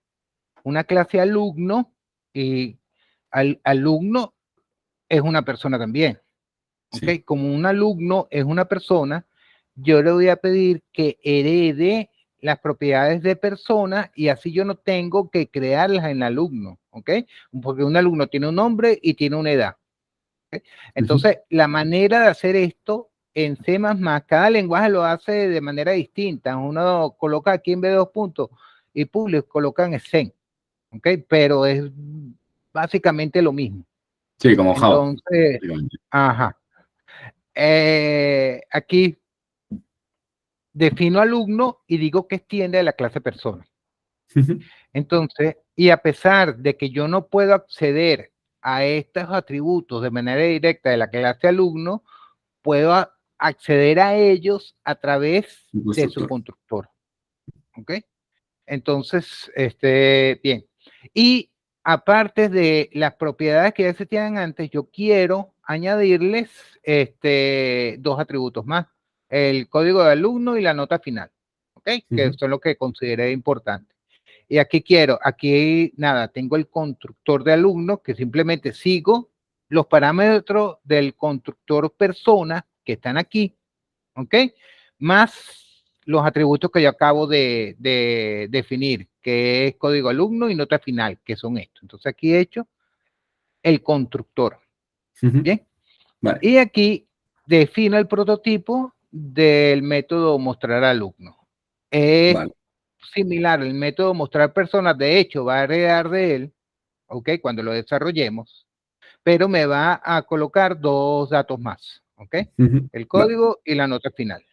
una clase alumno y alumno es una persona también. ¿Ok? Sí. Como un alumno es una persona, yo le voy a pedir que herede las propiedades de persona y así yo no tengo que crearlas en el alumno, ¿ok? Porque un alumno tiene un nombre y tiene una edad. ¿Ok? Ujú. Entonces, la manera de hacer esto en C++, cada lenguaje lo hace de manera distinta. Uno coloca aquí en vez de 2 puntos y public coloca en Scene, ¿ok? Pero es básicamente lo mismo. Sí, como Java, Entonces, básicamente. ajá. Aquí defino alumno y digo que extiende de la clase persona. Ujú. Entonces, y a pesar de que yo no puedo acceder a estos atributos de manera directa de la clase alumno, puedo acceder a ellos a través Un de su constructor. constructor. ¿Ok? Entonces, bien. Y aparte de las propiedades que ya se tienen antes, yo quiero añadirles dos atributos más, el código de alumno y la nota final, ¿ok? Que Ujú. son lo que consideré importante. Y aquí nada, tengo el constructor de alumno que simplemente sigo los parámetros del constructor persona que están aquí, ¿ok? Más los atributos que yo acabo de definir, que es código alumno y nota final, que son estos. Entonces aquí he hecho el constructor, ¿bien? Vale. Y aquí defino el prototipo del método mostrar alumno. Es Vale. similar al método mostrar personas, de hecho va a heredar de él, ¿ok? Cuando lo desarrollemos, pero me va a colocar dos datos más, ¿ok? El código Vale. y la nota final.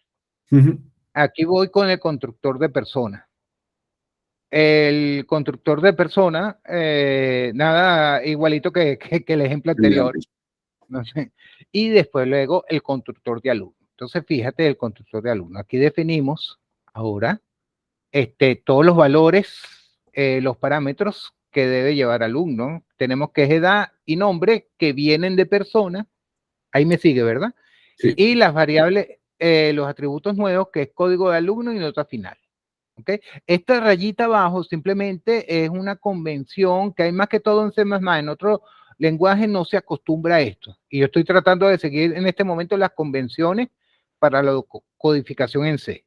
Aquí voy con el constructor de persona. El constructor de persona, nada igualito que el ejemplo anterior, no sé. Y después luego el constructor de alumno. Entonces fíjate el constructor de alumno. Aquí definimos ahora todos los valores, los parámetros que debe llevar alumno. Tenemos que es edad y nombre que vienen de persona. Ahí me sigue, ¿verdad? Sí. Y las variables, los atributos nuevos, que es código de alumno y nota final. ¿Okay? Esta rayita abajo simplemente es una convención que hay más que todo en C++. En otro lenguaje no se acostumbra a esto. Y yo estoy tratando de seguir en este momento las convenciones para la codificación en C.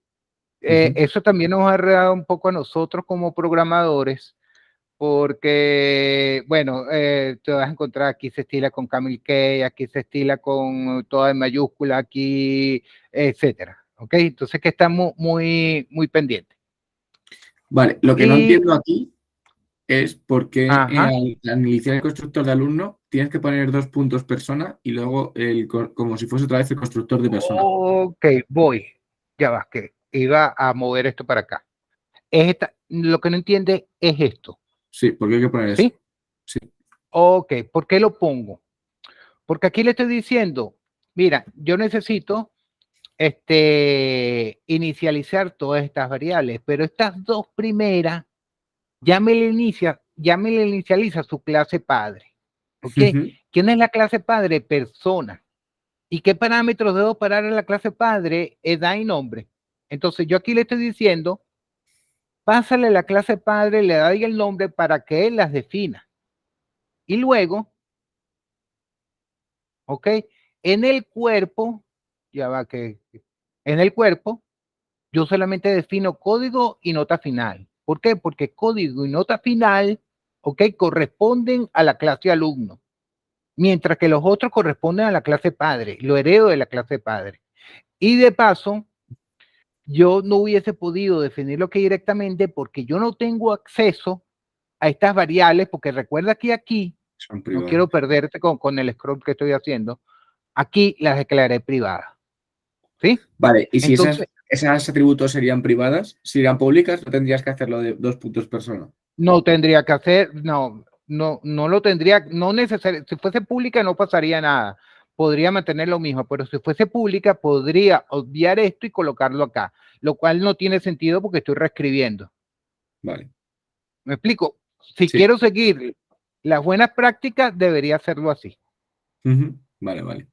Eso también nos ha arreglado un poco a nosotros como programadores, porque, bueno, te vas a encontrar aquí se estila con Camel Key, aquí se estila con toda en mayúscula, aquí, etcétera. ¿Ok? Entonces que estamos muy, muy pendientes. Vale, lo que no entiendo aquí es por qué Ajá. al iniciar el constructor de alumno tienes que poner 2 puntos persona y luego como si fuese otra vez el constructor de persona. Ok, voy. Ya vas, que iba a mover esto para acá. Lo que no entiende es esto. Sí, ¿por qué hay que poner eso? ¿Sí? Sí. Ok, ¿por qué lo pongo? Porque aquí le estoy diciendo, mira, yo necesito inicializar todas estas variables, pero estas dos primeras ya me le inicializa su clase padre. ¿Ok? ¿Quién es la clase padre? Persona. ¿Y qué parámetros debo parar en la clase padre? Edad y nombre. Entonces yo aquí le estoy diciendo, pásale la clase padre, la edad y el nombre para que él las defina. Y luego, ¿ok? En el cuerpo, ya va que, en el cuerpo, yo solamente defino código y nota final. ¿Por qué? Porque código y nota final, ¿ok? Corresponden a la clase alumno, mientras que los otros corresponden a la clase padre, lo heredo de la clase padre. Y de paso, yo no hubiese podido definirlo aquí directamente porque yo no tengo acceso a estas variables, porque recuerda que aquí, no quiero perderte con el scroll que estoy haciendo, aquí las declaré privadas. ¿Sí? Vale, y si entonces, esas atributos serían privadas, si eran públicas, no tendrías que hacerlo de 2 puntos persona. no tendría que hacer, no lo tendría, no necesario, si fuese pública no pasaría nada, podría mantener lo mismo, pero si fuese pública podría obviar esto y colocarlo acá, lo cual no tiene sentido porque estoy reescribiendo. Vale. ¿Me explico? Si Sí. quiero seguir las buenas prácticas, debería hacerlo así. Vale, vale.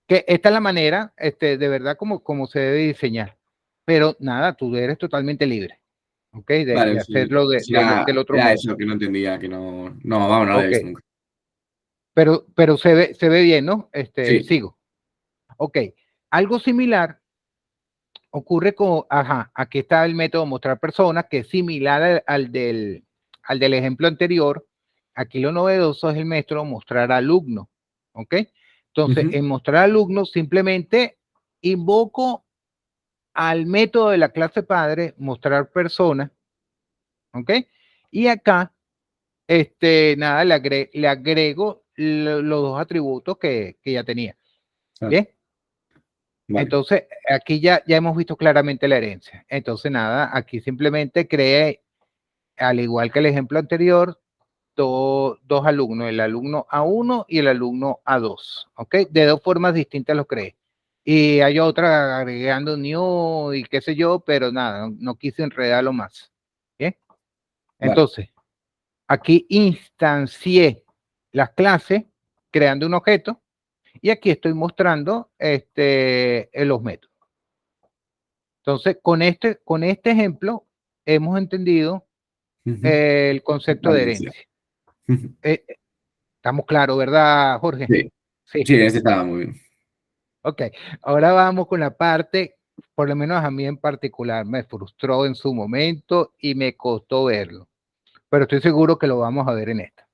Que esta es la manera, de verdad, como se debe diseñar. Pero nada, tú eres totalmente libre, ¿ok? Vale, de hacerlo del otro era modo. eso que no entendía, que no, vamos, no lo había Ok, visto nunca. pero se ve bien, ¿no? Sí. Sigo. Ok, algo similar ocurre con, ajá, aquí está el método mostrar personas, que es similar al del ejemplo anterior. Aquí lo novedoso es el método mostrar alumno, ¿ok? Entonces, en mostrar alumno simplemente invoco al método de la clase padre, mostrar persona, ¿ok? Y acá, nada, le agrego los dos atributos que ya tenía. Bien. Vale. Entonces, aquí ya hemos visto claramente la herencia. Entonces, nada, aquí simplemente creé, al igual que el ejemplo anterior, dos alumnos, el alumno A1 y el alumno A2, ¿ok? De dos formas distintas los creé. Y hay otra agregando new y qué sé yo, pero nada, no quise enredarlo más. ¿Bien? Entonces, aquí instancié las clases creando un objeto y aquí estoy mostrando los métodos. Entonces, con este ejemplo hemos entendido el concepto de herencia. Estamos claros, ¿verdad, Jorge? Sí, Sí. sí, este estaba muy bien. Ok, ahora vamos con la parte, por lo menos a mí en particular, me frustró en su momento y me costó verlo, pero estoy seguro que lo vamos a ver en esta.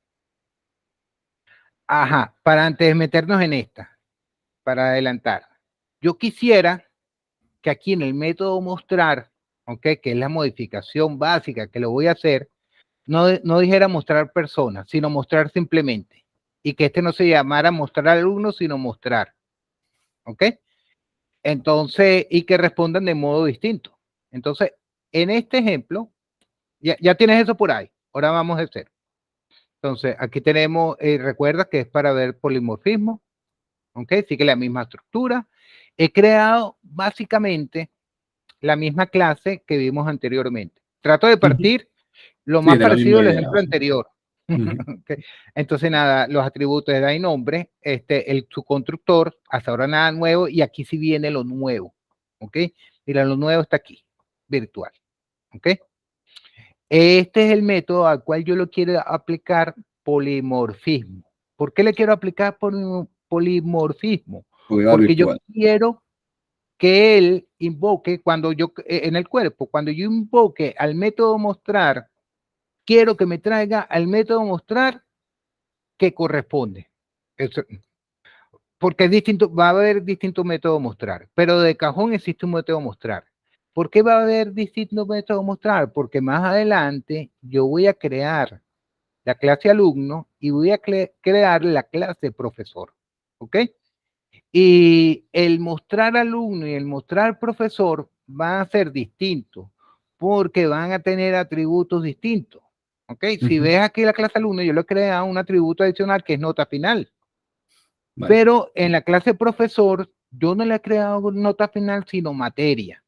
Ajá, para antes de meternos en esta, para adelantar, yo quisiera que aquí en el método mostrar, ok, que es la modificación básica que lo voy a hacer, no dijera mostrar personas, sino mostrar simplemente, y que este no se llamara mostrar alumnos, sino mostrar, ok. Entonces, y que respondan de modo distinto. Entonces, en este ejemplo, ya tienes eso por ahí. Ahora vamos a hacer. Entonces, aquí tenemos, recuerda que es para ver polimorfismo, ¿ok? Sigue la misma estructura. He creado básicamente la misma clase que vimos anteriormente. Trato de partir lo Sí, más de la parecido misma al idea. ejemplo anterior. Okay. Entonces, nada, los atributos de edad y nombre, su constructor, hasta ahora nada nuevo, y aquí sí viene lo nuevo. ¿Ok? Mira, lo nuevo está aquí, virtual. ¿Ok? Este es el método al cual yo lo quiero aplicar polimorfismo. ¿Por qué le quiero aplicar polimorfismo? Porque va Porque yo virtual. quiero que él invoque cuando yo, en el cuerpo, cuando yo invoque al método mostrar, quiero que me traiga al método mostrar que corresponde. Eso, porque es distinto, va a haber distintos métodos mostrar, pero de cajón existe un método mostrar. ¿Por qué va a haber distintos métodos mostrar? Porque más adelante yo voy a crear la clase alumno y voy a crear la clase profesor. ¿Ok? Y el mostrar alumno y el mostrar profesor van a ser distintos porque van a tener atributos distintos. ¿Ok? Si ves aquí la clase alumno, yo le he creado un atributo adicional que es nota final. Vale. Pero en la clase profesor, yo no le he creado nota final, sino materia.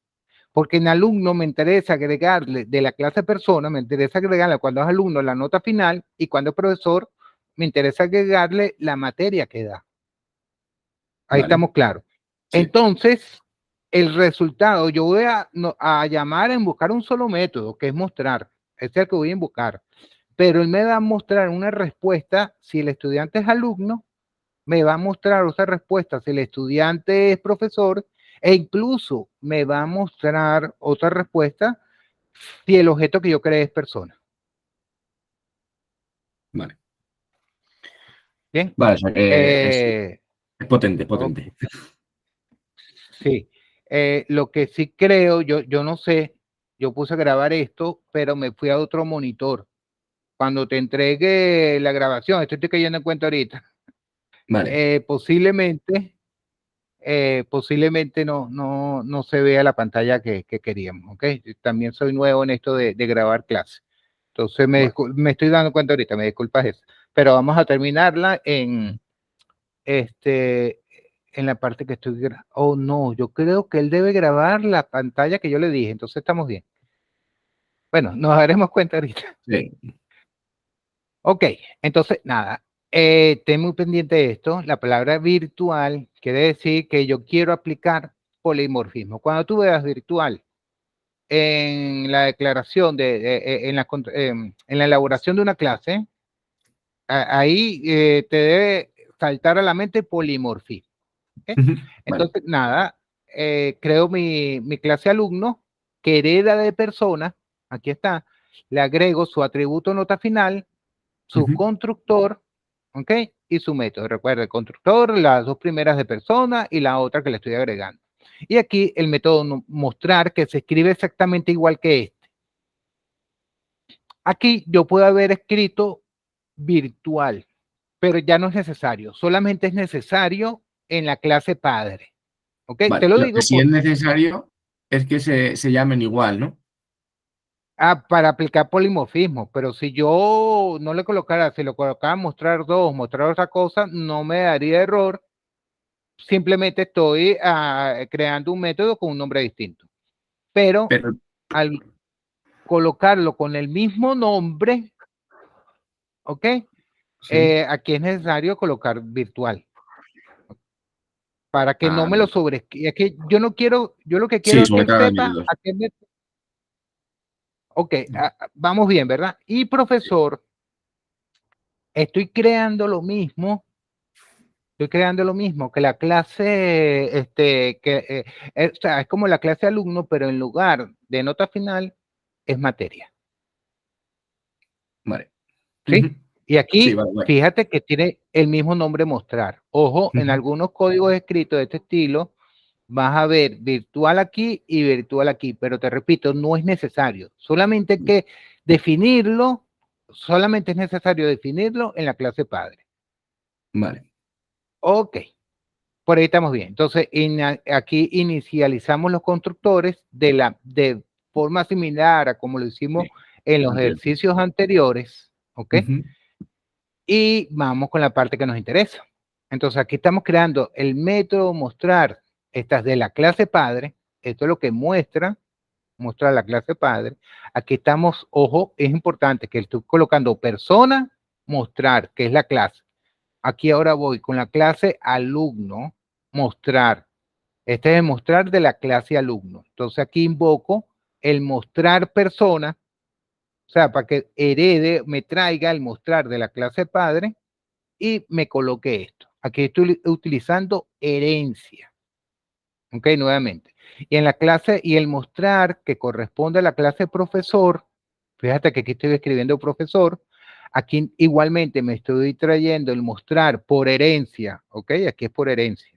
Porque en alumno me interesa agregarle de la clase persona, me interesa agregarle cuando es alumno la nota final y cuando es profesor, me interesa agregarle la materia que da. Ahí estamos claros. Sí. Entonces, el resultado, yo voy a llamar a invocar un solo método, que es mostrar. Ese es el que voy a invocar. Pero él me va a mostrar una respuesta si el estudiante es alumno, me va a mostrar otra respuesta si el estudiante es profesor, e incluso me va a mostrar otra respuesta si el objeto que yo creé es persona. Vale. Bien. Vale, o sea que es potente, potente. Okay. Sí. Lo que sí creo, yo no sé, yo puse a grabar esto, pero me fui a otro monitor. Cuando te entregue la grabación, estoy cayendo en cuenta ahorita. Vale. Posiblemente no se vea la pantalla que queríamos, ¿ok? También soy nuevo en esto de grabar clases. Entonces me estoy dando cuenta ahorita, me disculpas eso. Pero vamos a terminarla en la parte que estoy grabando. Oh, no, yo creo que él debe grabar la pantalla que yo le dije, entonces estamos bien. Bueno, nos daremos cuenta ahorita. Sí. Ok, entonces nada, ten muy pendiente de esto. La palabra virtual quiere decir que yo quiero aplicar polimorfismo. Cuando tú veas virtual en la declaración, en la elaboración de una clase, ahí te debe saltar a la mente polimorfismo. ¿Okay? Entonces, nada, creo mi clase alumno que hereda de persona, aquí está, le agrego su atributo nota final, su constructor, ¿ok? Y su método. Recuerda, el constructor, las dos primeras de persona y la otra que le estoy agregando. Y aquí el método mostrar que se escribe exactamente igual que este. Aquí yo puedo haber escrito virtual, pero ya no es necesario. Solamente es necesario en la clase padre. ¿Ok? Vale. Te lo Lo digo que sí es necesario es que se llamen igual, ¿no? para aplicar polimorfismo, pero si yo no le colocara, si lo colocara mostrar dos, mostrar otra cosa, no me daría error. Simplemente estoy creando un método con un nombre distinto. Pero al colocarlo con el mismo nombre, ¿ok? Sí. Aquí es necesario colocar virtual. Para que no me lo sobreescriba. Es que yo no quiero, yo lo que quiero es que él sepa a qué me... Ok, vamos bien, ¿verdad? Y profesor, estoy creando lo mismo, Estoy creando lo mismo, que la clase, o sea, es como la clase alumno, pero en lugar de nota final, es materia. Vale. Ujú. ¿Sí? Y Sí, aquí, vale, vale. fíjate que tiene el mismo nombre mostrar. Ojo, en Ujú. algunos códigos escritos de este estilo, vas a ver virtual aquí y virtual aquí, pero te repito, no es necesario. Solamente hay que definirlo, solamente es necesario definirlo en la clase padre. Vale. Ok, por ahí estamos bien. Entonces, aquí inicializamos los constructores de forma similar a como lo hicimos Sí, en los entiendo. ejercicios anteriores, ¿ok? Ujú. Y vamos con la parte que nos interesa. Entonces, aquí estamos creando el método mostrar estas de la clase padre. Esto es lo que muestra la clase padre. Aquí estamos, ojo, es importante que estoy colocando persona, mostrar, que es la clase. Aquí ahora voy con la clase alumno, mostrar. Este es el mostrar de la clase alumno. Entonces aquí invoco el mostrar persona, o sea, para que herede, me traiga el mostrar de la clase padre y me coloque esto. Aquí estoy utilizando herencia. Ok, nuevamente. Y en la clase, y el mostrar que corresponde a la clase profesor, fíjate que aquí estoy escribiendo profesor, aquí igualmente me estoy trayendo el mostrar por herencia, ok, aquí es por herencia.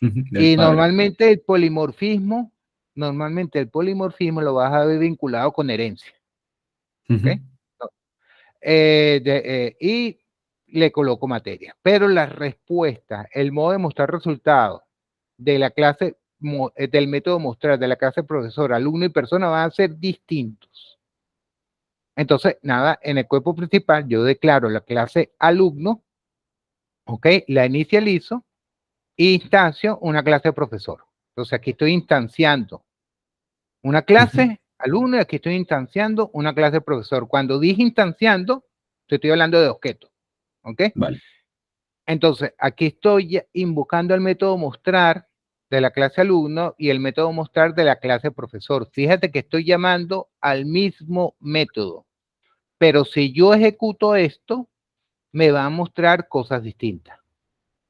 Ujú. Del Y padre. normalmente el polimorfismo lo vas a ver vinculado con herencia, ok. Ujú. Y le coloco materia. Pero la respuesta, el modo de mostrar resultados de la clase, del método mostrar de la clase profesor, alumno y persona van a ser distintos. Entonces, nada, en el cuerpo principal yo declaro la clase alumno, ok, la inicializo, e instancio una clase profesor. Entonces aquí estoy instanciando una Ujú. clase alumno y aquí estoy instanciando una clase profesor. Cuando dije instanciando, estoy hablando de objetos, ¿ok? Vale. Entonces, aquí estoy invocando el método mostrar de la clase alumno y el método mostrar de la clase profesor. Fíjate que estoy llamando al mismo método, pero si yo ejecuto esto, me va a mostrar cosas distintas.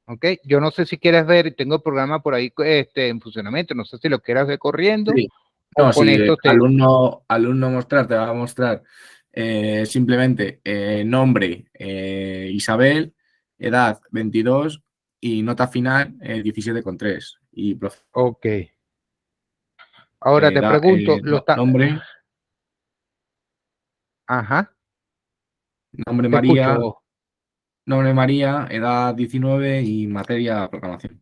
¿Ok? Yo no sé si quieres ver, tengo el programa por ahí en funcionamiento, no sé si lo quieras ver corriendo Sí. o No, con si esto te... alumno mostrar te va a mostrar simplemente nombre Isabel, edad 22 y nota final 17,3. Y Ok. Ahora te pregunto, lo está... nombre, Ajá, nombre te María, escucho. nombre María, edad 19 y materia programación.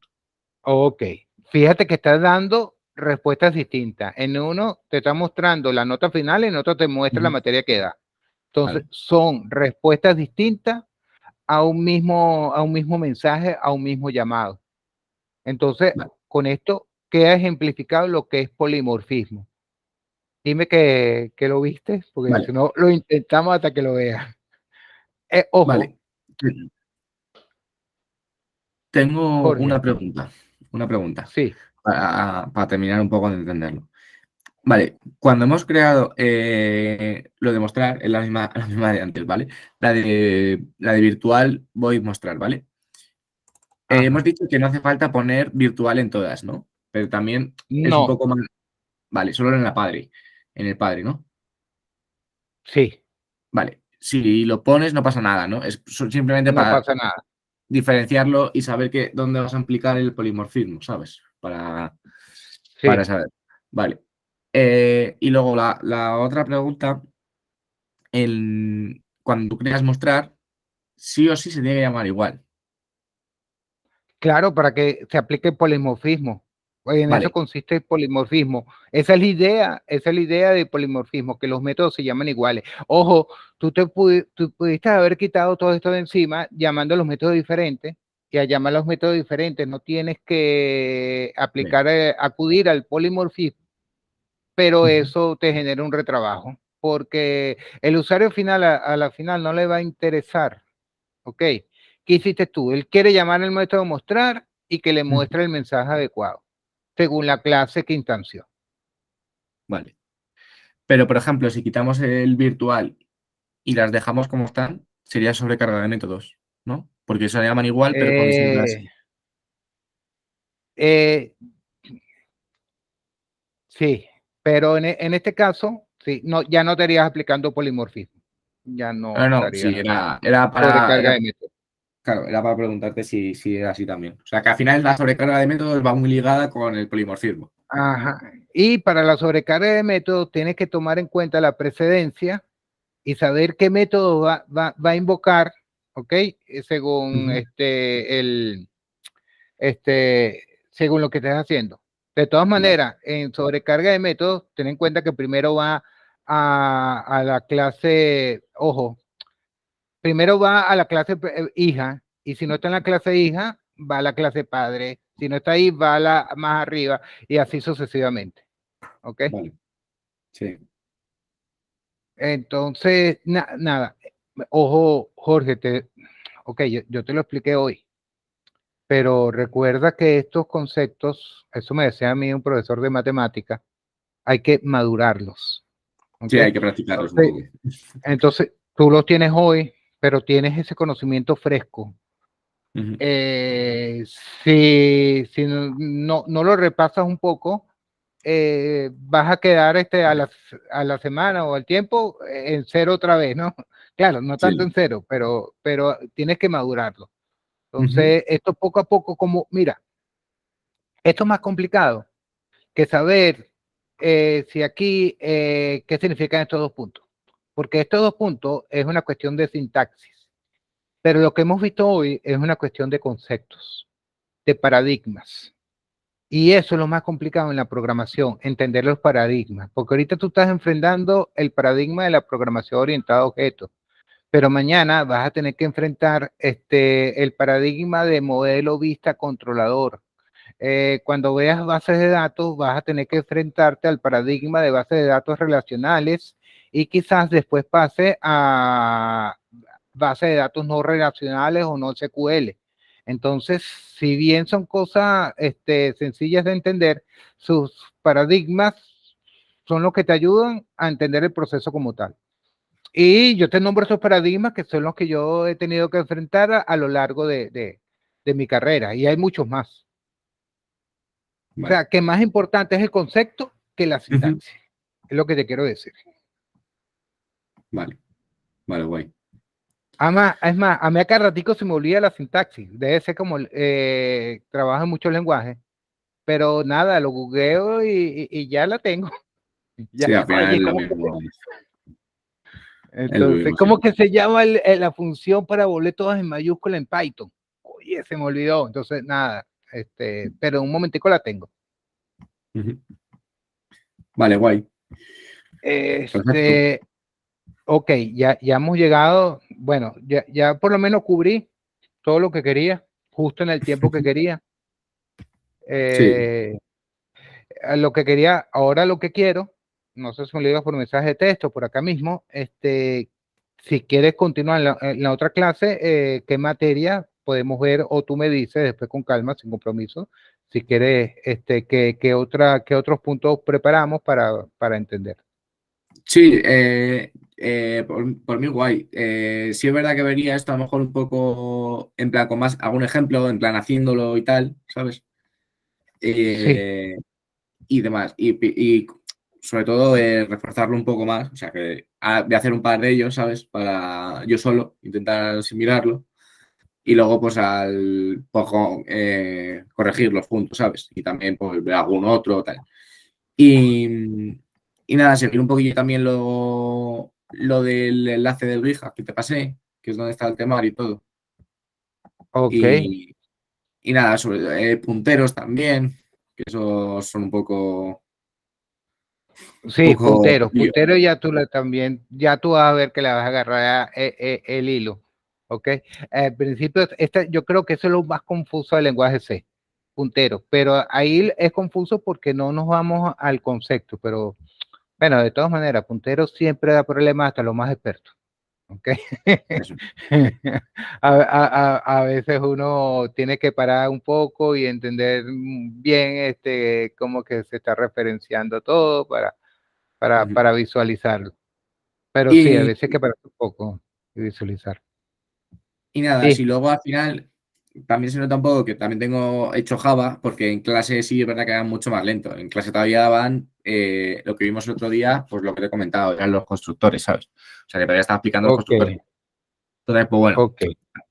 Ok, fíjate que estás dando respuestas distintas. En uno te está mostrando la nota final y en otro te muestra la Ujú. materia que da. Entonces, Vale, son respuestas distintas a un mismo mensaje, a un mismo llamado. Entonces, vale, con esto queda ejemplificado lo que es polimorfismo. Dime que lo viste, porque si vale, no, lo intentamos hasta que lo veas. Ojo, vale. Tengo Jorge, una pregunta sí, para terminar un poco de entenderlo. Vale, cuando hemos creado lo de mostrar, es la misma de antes, ¿vale? La de virtual voy a mostrar, ¿vale? Hemos ajá, dicho que no hace falta poner virtual en todas, ¿no? Pero también es un no, poco más, vale, solo en la padre, en el padre, ¿no? sí, Vale, si lo pones no pasa nada, ¿no? Es simplemente no para pasa nada, diferenciarlo y saber dónde vas a aplicar el polimorfismo, ¿sabes? Para sí. saber. Vale. Y luego la otra pregunta, cuando tú quieras mostrar, sí o sí se tiene que llamar igual. Claro, para que se aplique el polimorfismo. En eso Vale, consiste el polimorfismo. Esa es la idea del polimorfismo, que los métodos se llaman iguales. Ojo, tú pudiste haber quitado todo esto de encima llamando a los métodos diferentes y al llamar a los métodos diferentes no tienes que bien. aplicar, acudir al polimorfismo, pero Ujú, eso te genera un retrabajo, porque el usuario final a la final no le va a interesar. ¿Ok? ¿Qué hiciste tú? Él quiere llamar al método mostrar y que le ujú. muestre el mensaje adecuado, según la clase que instanció. Vale. Pero, por ejemplo, si quitamos el virtual y las dejamos como están, sería sobrecarga de métodos, ¿no? Porque se llaman igual, pero con distintas. Eh, sí, pero en este caso, sí, no, ya no estarías aplicando polimorfismo. Ya no No, no, estarías sí, era para, sobrecarga de métodos. claro, era para preguntarte si era así también. O sea, que al final la sobrecarga de métodos va muy ligada con el polimorfismo. Ajá. Y para la sobrecarga de métodos tienes que tomar en cuenta la precedencia y saber qué método va a invocar, ¿ok? Según Ujú. según lo que estés haciendo. De todas Vale. maneras, en sobrecarga de métodos, ten en cuenta que primero va a la clase, ojo, primero va a la clase hija, y si no está en la clase hija, va a la clase padre. Si no está ahí, va a la más arriba, y así sucesivamente. ¿Ok? Vale, sí. Entonces, nada. Ojo, Jorge, ok, yo te lo expliqué hoy, pero recuerda que estos conceptos, eso me decía a mí un profesor de matemática, hay que madurarlos. ¿Ok? Sí, hay que practicarlos un Entonces, poco. tú los tienes hoy, pero tienes ese conocimiento fresco. Ujú. Eh, si no lo repasas un poco, vas a quedar a la semana o al tiempo en cero otra vez, ¿no? Claro, no tanto Sí. en cero, pero tienes que madurarlo. Ujú. Entonces, esto poco a poco, como, mira, esto es más complicado que saber si aquí, qué significan estos dos puntos. Porque estos dos puntos es una cuestión de sintaxis, pero lo que hemos visto hoy es una cuestión de conceptos, de paradigmas. Y eso es lo más complicado en la programación, entender los paradigmas, porque ahorita tú estás enfrentando el paradigma de la programación orientada a objetos, pero mañana vas a tener que enfrentar el paradigma de modelo vista controlador. Cuando veas bases de datos, vas a tener que enfrentarte al paradigma de bases de datos relacionales y quizás después pase a bases de datos no relacionales o no SQL. Entonces, si bien son cosas sencillas de entender, sus paradigmas son los que te ayudan a entender el proceso como tal. Y yo te nombro esos paradigmas que son los que yo he tenido que enfrentar a lo largo de mi carrera, y hay muchos más. O Vale. sea, que más importante es el concepto que la Ujú. sintaxis. Es lo que te quiero decir. Vale, vale, guay. Ama, es más, a mí acá ratico se me olvida la sintaxis. Debe ser como trabajo en muchos lenguajes. Pero nada, lo googleo y ya la tengo. Ya, Sí, al final oye, es lo ¿cómo que mismo. Es lo entonces, mismo ¿cómo siempre. que se llama la función para boletos en mayúscula en Python? Oye, se me olvidó. Entonces, nada, pero un momentico la tengo. Ujú. Vale, guay. Perfecto. Este, ok, ya hemos llegado, bueno, ya por lo menos cubrí todo lo que quería, justo en el tiempo que quería. Sí, Eh, a lo que quería, ahora lo que quiero, no sé si me lo digas por mensaje de texto, por acá mismo, si quieres continuar en la otra clase, qué materia podemos ver, o tú me dices después con calma, sin compromiso, si quieres, qué otros puntos preparamos para entender. sí, por mí guay. Sí es verdad que vería esto a lo mejor un poco en plan con más algún ejemplo, en plan haciéndolo y tal, ¿sabes? Sí, Eh, y demás. Y sobre todo reforzarlo un poco más, o sea, que de hacer un par de ellos, ¿sabes? Para yo solo intentar asimilarlo y luego pues al pues, corregirlos juntos, ¿sabes? Y también pues ver algún otro, tal. Y, y nada, seguir un poquillo también lo del enlace del Brija que te pasé, que es donde está el temario y todo. ok. Y, y nada, sobre punteros también, que esos son un Sí, poco lío. puntero ya también, ya tú vas a ver que le vas a agarrar el hilo, ¿ok? Al principio, yo creo que eso es lo más confuso del lenguaje C, puntero, pero ahí es confuso porque no nos vamos al concepto, pero bueno, de todas maneras, puntero siempre da problemas hasta los más expertos, ¿ok? Eso. A veces uno tiene que parar un poco y entender bien cómo que se está referenciando todo Ujú. para visualizarlo. Pero sí, a Y, veces hay que parar un poco y visualizar. y nada, si Sí, luego al final también se nota un poco que también tengo hecho Java, porque en clase sí es verdad que eran mucho más lento. En clase todavía daban lo que vimos el otro día, pues lo que te he comentado, eran los constructores, ¿sabes? O sea, que todavía estaba explicando los Ok, constructores. Entonces, pues bueno, ok.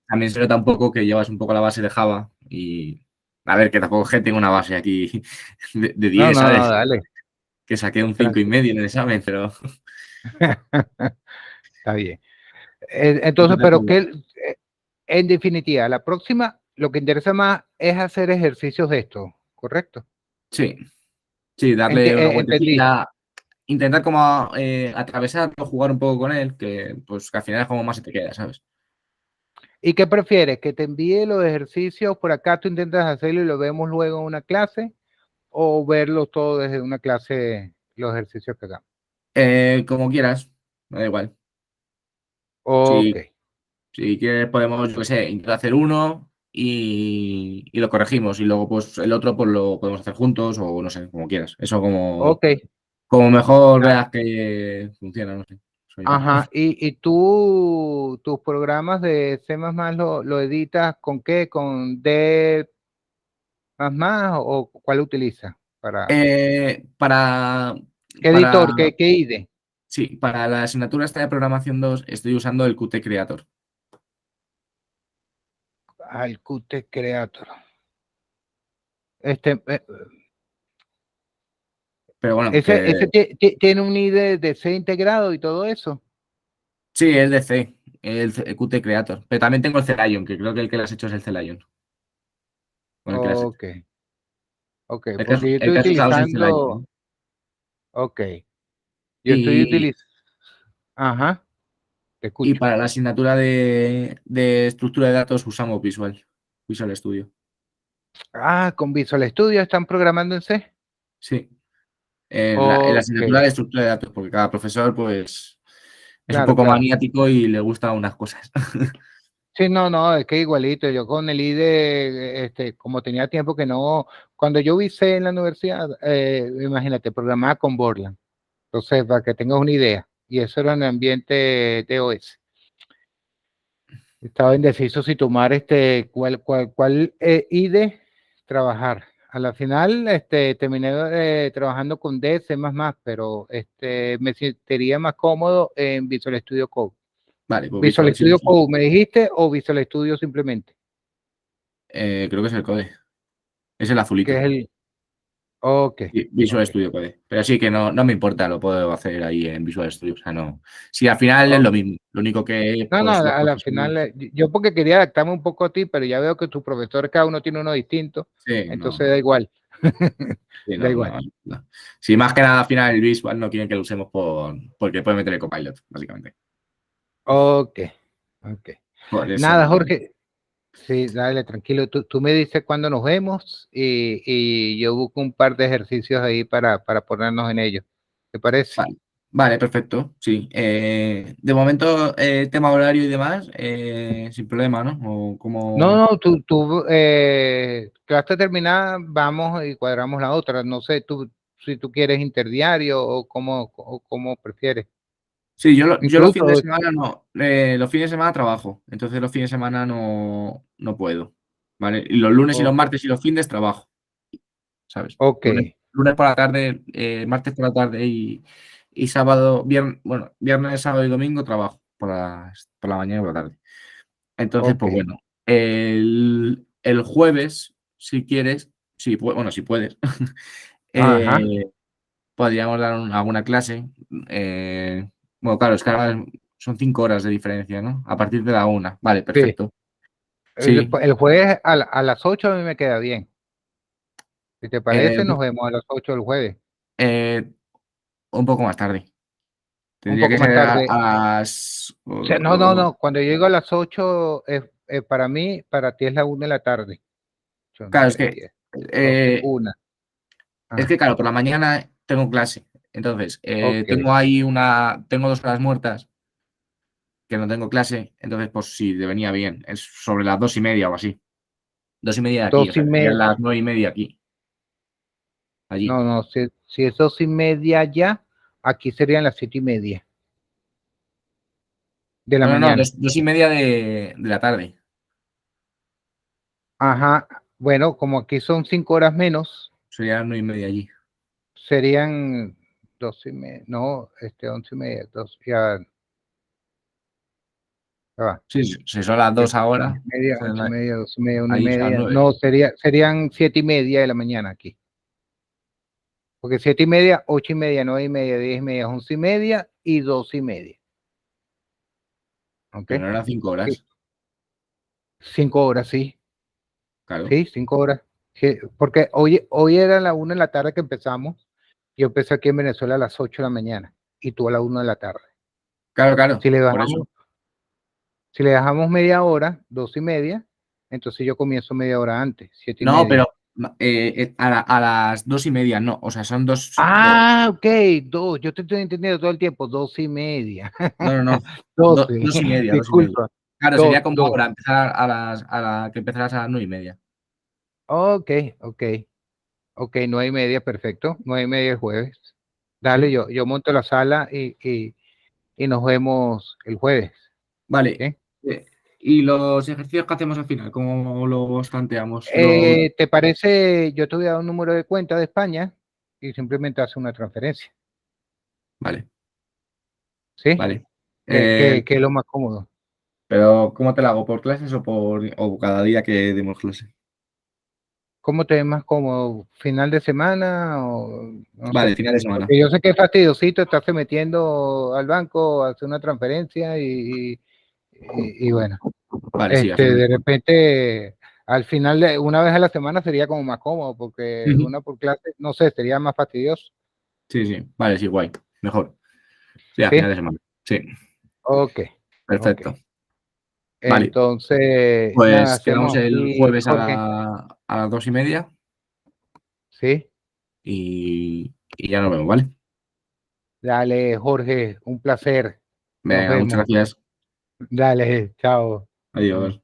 también se nota un poco que llevas un poco la base de Java y a ver, que tampoco es que tengo una base aquí de No, 10, no, no, ¿sabes? dale. Que saqué un 5,5 Tranquilo. en el examen, pero Está bien. Entonces, entonces, pero pues, que en definitiva, la próxima, lo que interesa más es hacer ejercicios de esto, ¿correcto? sí, sí, darle una Entendí. vueltecita, intentar como atravesarlo, jugar un poco con él, que pues que al final es como más se te queda, ¿sabes? ¿Y qué prefieres? ¿Que te envíe los ejercicios por acá, tú intentas hacerlo y lo vemos luego en una clase? ¿O verlo todo desde una clase, los ejercicios que hagamos? Como quieras, me da igual. Ok, Si, si quieres podemos, yo qué sé, intentar hacer uno y lo corregimos y luego pues el otro pues lo podemos hacer juntos o no sé, como quieras. Eso ok. como mejor Ah, veas que funciona, no sé. Soy yo. ajá. ¿Y tú, tus programas de C++ lo editas con qué? ¿Con D++ o cuál utilizas? Para, ¿Qué para, editor? ¿Qué IDE? sí, para la asignatura esta de programación 2 estoy usando el Qt Creator. Al Qt Creator. Este, Pero bueno, ese tiene un IDE de C integrado y todo eso. sí, es de C, el Qt Creator. Pero también tengo el Celion, que creo que el que le has hecho es el Celion, con el que le has hecho. Ok, ok, El que has, porque yo el estoy que has usado es el Celion, utilizando, ¿no? ok, yo estoy Y, utilizando, ajá, te y escucho. para la asignatura de estructura de datos usamos Visual Studio. Ah, con Visual Studio están programando en C. Sí, en la Ok, asignatura de estructura de datos, porque cada profesor pues es un claro, poco claro. maniático y le gustan unas cosas. Sí, no, no, es que igualito, yo con el IDE, como tenía tiempo que no, cuando yo vi C en la universidad, imagínate, programaba con Borland. Entonces, para que tengas una idea, y eso era en el ambiente DOS. Estaba indeciso si tomar cuál IDE trabajar. A la final, terminé trabajando con D, C++, pero me sentiría más cómodo en Visual Studio Code. Vale, pues Visual Visual, sí, Studio sí. Code, ¿me dijiste? ¿O Visual Studio simplemente? Creo que es el Code. Es el Que es azulito. el. Ok, Sí, Visual ok, Studio Code. Pero sí que no me importa, lo puedo hacer ahí en Visual Studio. O sea, no. Sí, al final es lo ok. mismo. Lo único que, No, no, pues, los a la final, profesores. yo porque quería adaptarme un poco a ti, pero ya veo que tus profesores cada uno tiene uno distinto, Sí, entonces no. da igual. Sí, Da no, igual. no, no. Sí, más que nada al final el Visual no quieren que lo usemos porque puede meter el Copilot, básicamente. Ok, ok. Por eso Nada, no. Jorge. Sí, dale, tranquilo. Tú me dices cuándo nos vemos y yo busco un par de ejercicios ahí para ponernos en ellos. ¿Te parece? Vale, vale, perfecto. Sí. De momento, tema horario y demás, sin problema, ¿no? O No, como. no, clase terminada, vamos y cuadramos la otra. No sé, si tú quieres interdiario o cómo prefieres. Sí, yo los fines de Incluso, semana no. Los fines de semana trabajo. Entonces los fines de semana no puedo. ¿Vale? Y los lunes y los ok, martes y los fines trabajo, ¿sabes? ok, Lunes por la tarde, martes por la tarde y sábado, viernes, bueno, viernes, sábado y domingo trabajo por la mañana y por la tarde. Entonces, ok. pues bueno, el jueves, si quieres, sí, bueno, si puedes, Ajá, eh, podríamos dar alguna clase. Bueno, claro, es que ahora son 5 horas de diferencia, ¿no? A partir de la 1. Vale, sí. perfecto. Sí, El jueves a las 8 a mí me queda bien. Si te eh, parece, nos vemos a las 8 el jueves. eh, un poco más tarde. Un Tendría poco que más ser a, tarde. a las. O sea, no, no, no. Cuando llego a las 8, para mí, para ti es la 1 de la tarde. 8, Claro, es 9, que, 10, 12, eh, 1. es Ah, que, claro, por la mañana tengo clase. Entonces, ok, tengo 2 horas muertas que no tengo clase. Entonces, pues sí, te venía bien. Es sobre las 2:30 o así. 2:30 de aquí, o 2 y sea, que serían media. las 9:30 aquí, allí. No, no, si es 2:30 ya, aquí serían las 7:30 de la No, no, no, mañana. 2:30 de la tarde. Ajá, bueno, como aquí son 5 horas menos, Sería 9:30 allí. serían 12:30, no, 11:30, ya va. Sí, si son las 2 ahora, 10:30, serán 11:30, 12:30, una y allí son las media. 9. No, serían 7:30 de la mañana aquí. Porque 7:30, 8:30, 9:30, 10:30, 11:30 y 12:30. ¿Ok? Pero no eran 5 Sí, horas. 5 horas, sí. Claro. Sí, 5 horas. Sí, porque hoy era la 1 de la tarde que empezamos. Yo empecé aquí en Venezuela a las 8 de la mañana y tú a la 1 de la tarde. Claro, claro. Si le Por eso. bajamos, si le dejamos media hora, 2:30, entonces yo comienzo media hora antes, siete y No, pero media. a las 2:30, no. O sea, son dos. Ah, ok, dos. Yo te estoy entendiendo todo el tiempo, 2:30. No, no, no. 12, 2:30, 2:30. disculpa. Claro, Dos, sería como dos. ahora, empezar que empezaras a las 9:30. Ok, ok, ok, 9:30, perfecto. 9:30 el jueves. Dale, ¿Sí? yo monto la sala y nos vemos el jueves. Vale. ¿Sí? ¿Y los ejercicios que hacemos al final? ¿Cómo los planteamos? ¿Te parece? Yo te voy a dar un número de cuenta de España y simplemente hace una transferencia. Vale, ¿Sí? vale. Que es lo más cómodo. Pero ¿cómo te la hago? ¿Por clases o cada día que demos clase? ¿Cómo te ves más cómodo? ¿Final de semana o no Vale, sé? final de semana. Porque yo sé que es fastidiosito estarse metiendo al banco, hacer una transferencia y bueno, Vale, sí, al final de de semana. repente al final de una vez a la semana sería como más cómodo porque Ujú. una por clase, no sé, sería más fastidioso. Sí, sí. Vale, sí, guay. Mejor. Sí, a final ¿Sí? de semana. Sí, Ok, ok. perfecto. Vale, Entonces, nada, pues quedamos hacemos el así, jueves a, Jorge. a las 2:30 ¿Sí? y ya nos vemos, ¿vale? Dale, Jorge, un placer. Nos Venga, muchas vemos. gracias. Dale, chao. Adiós.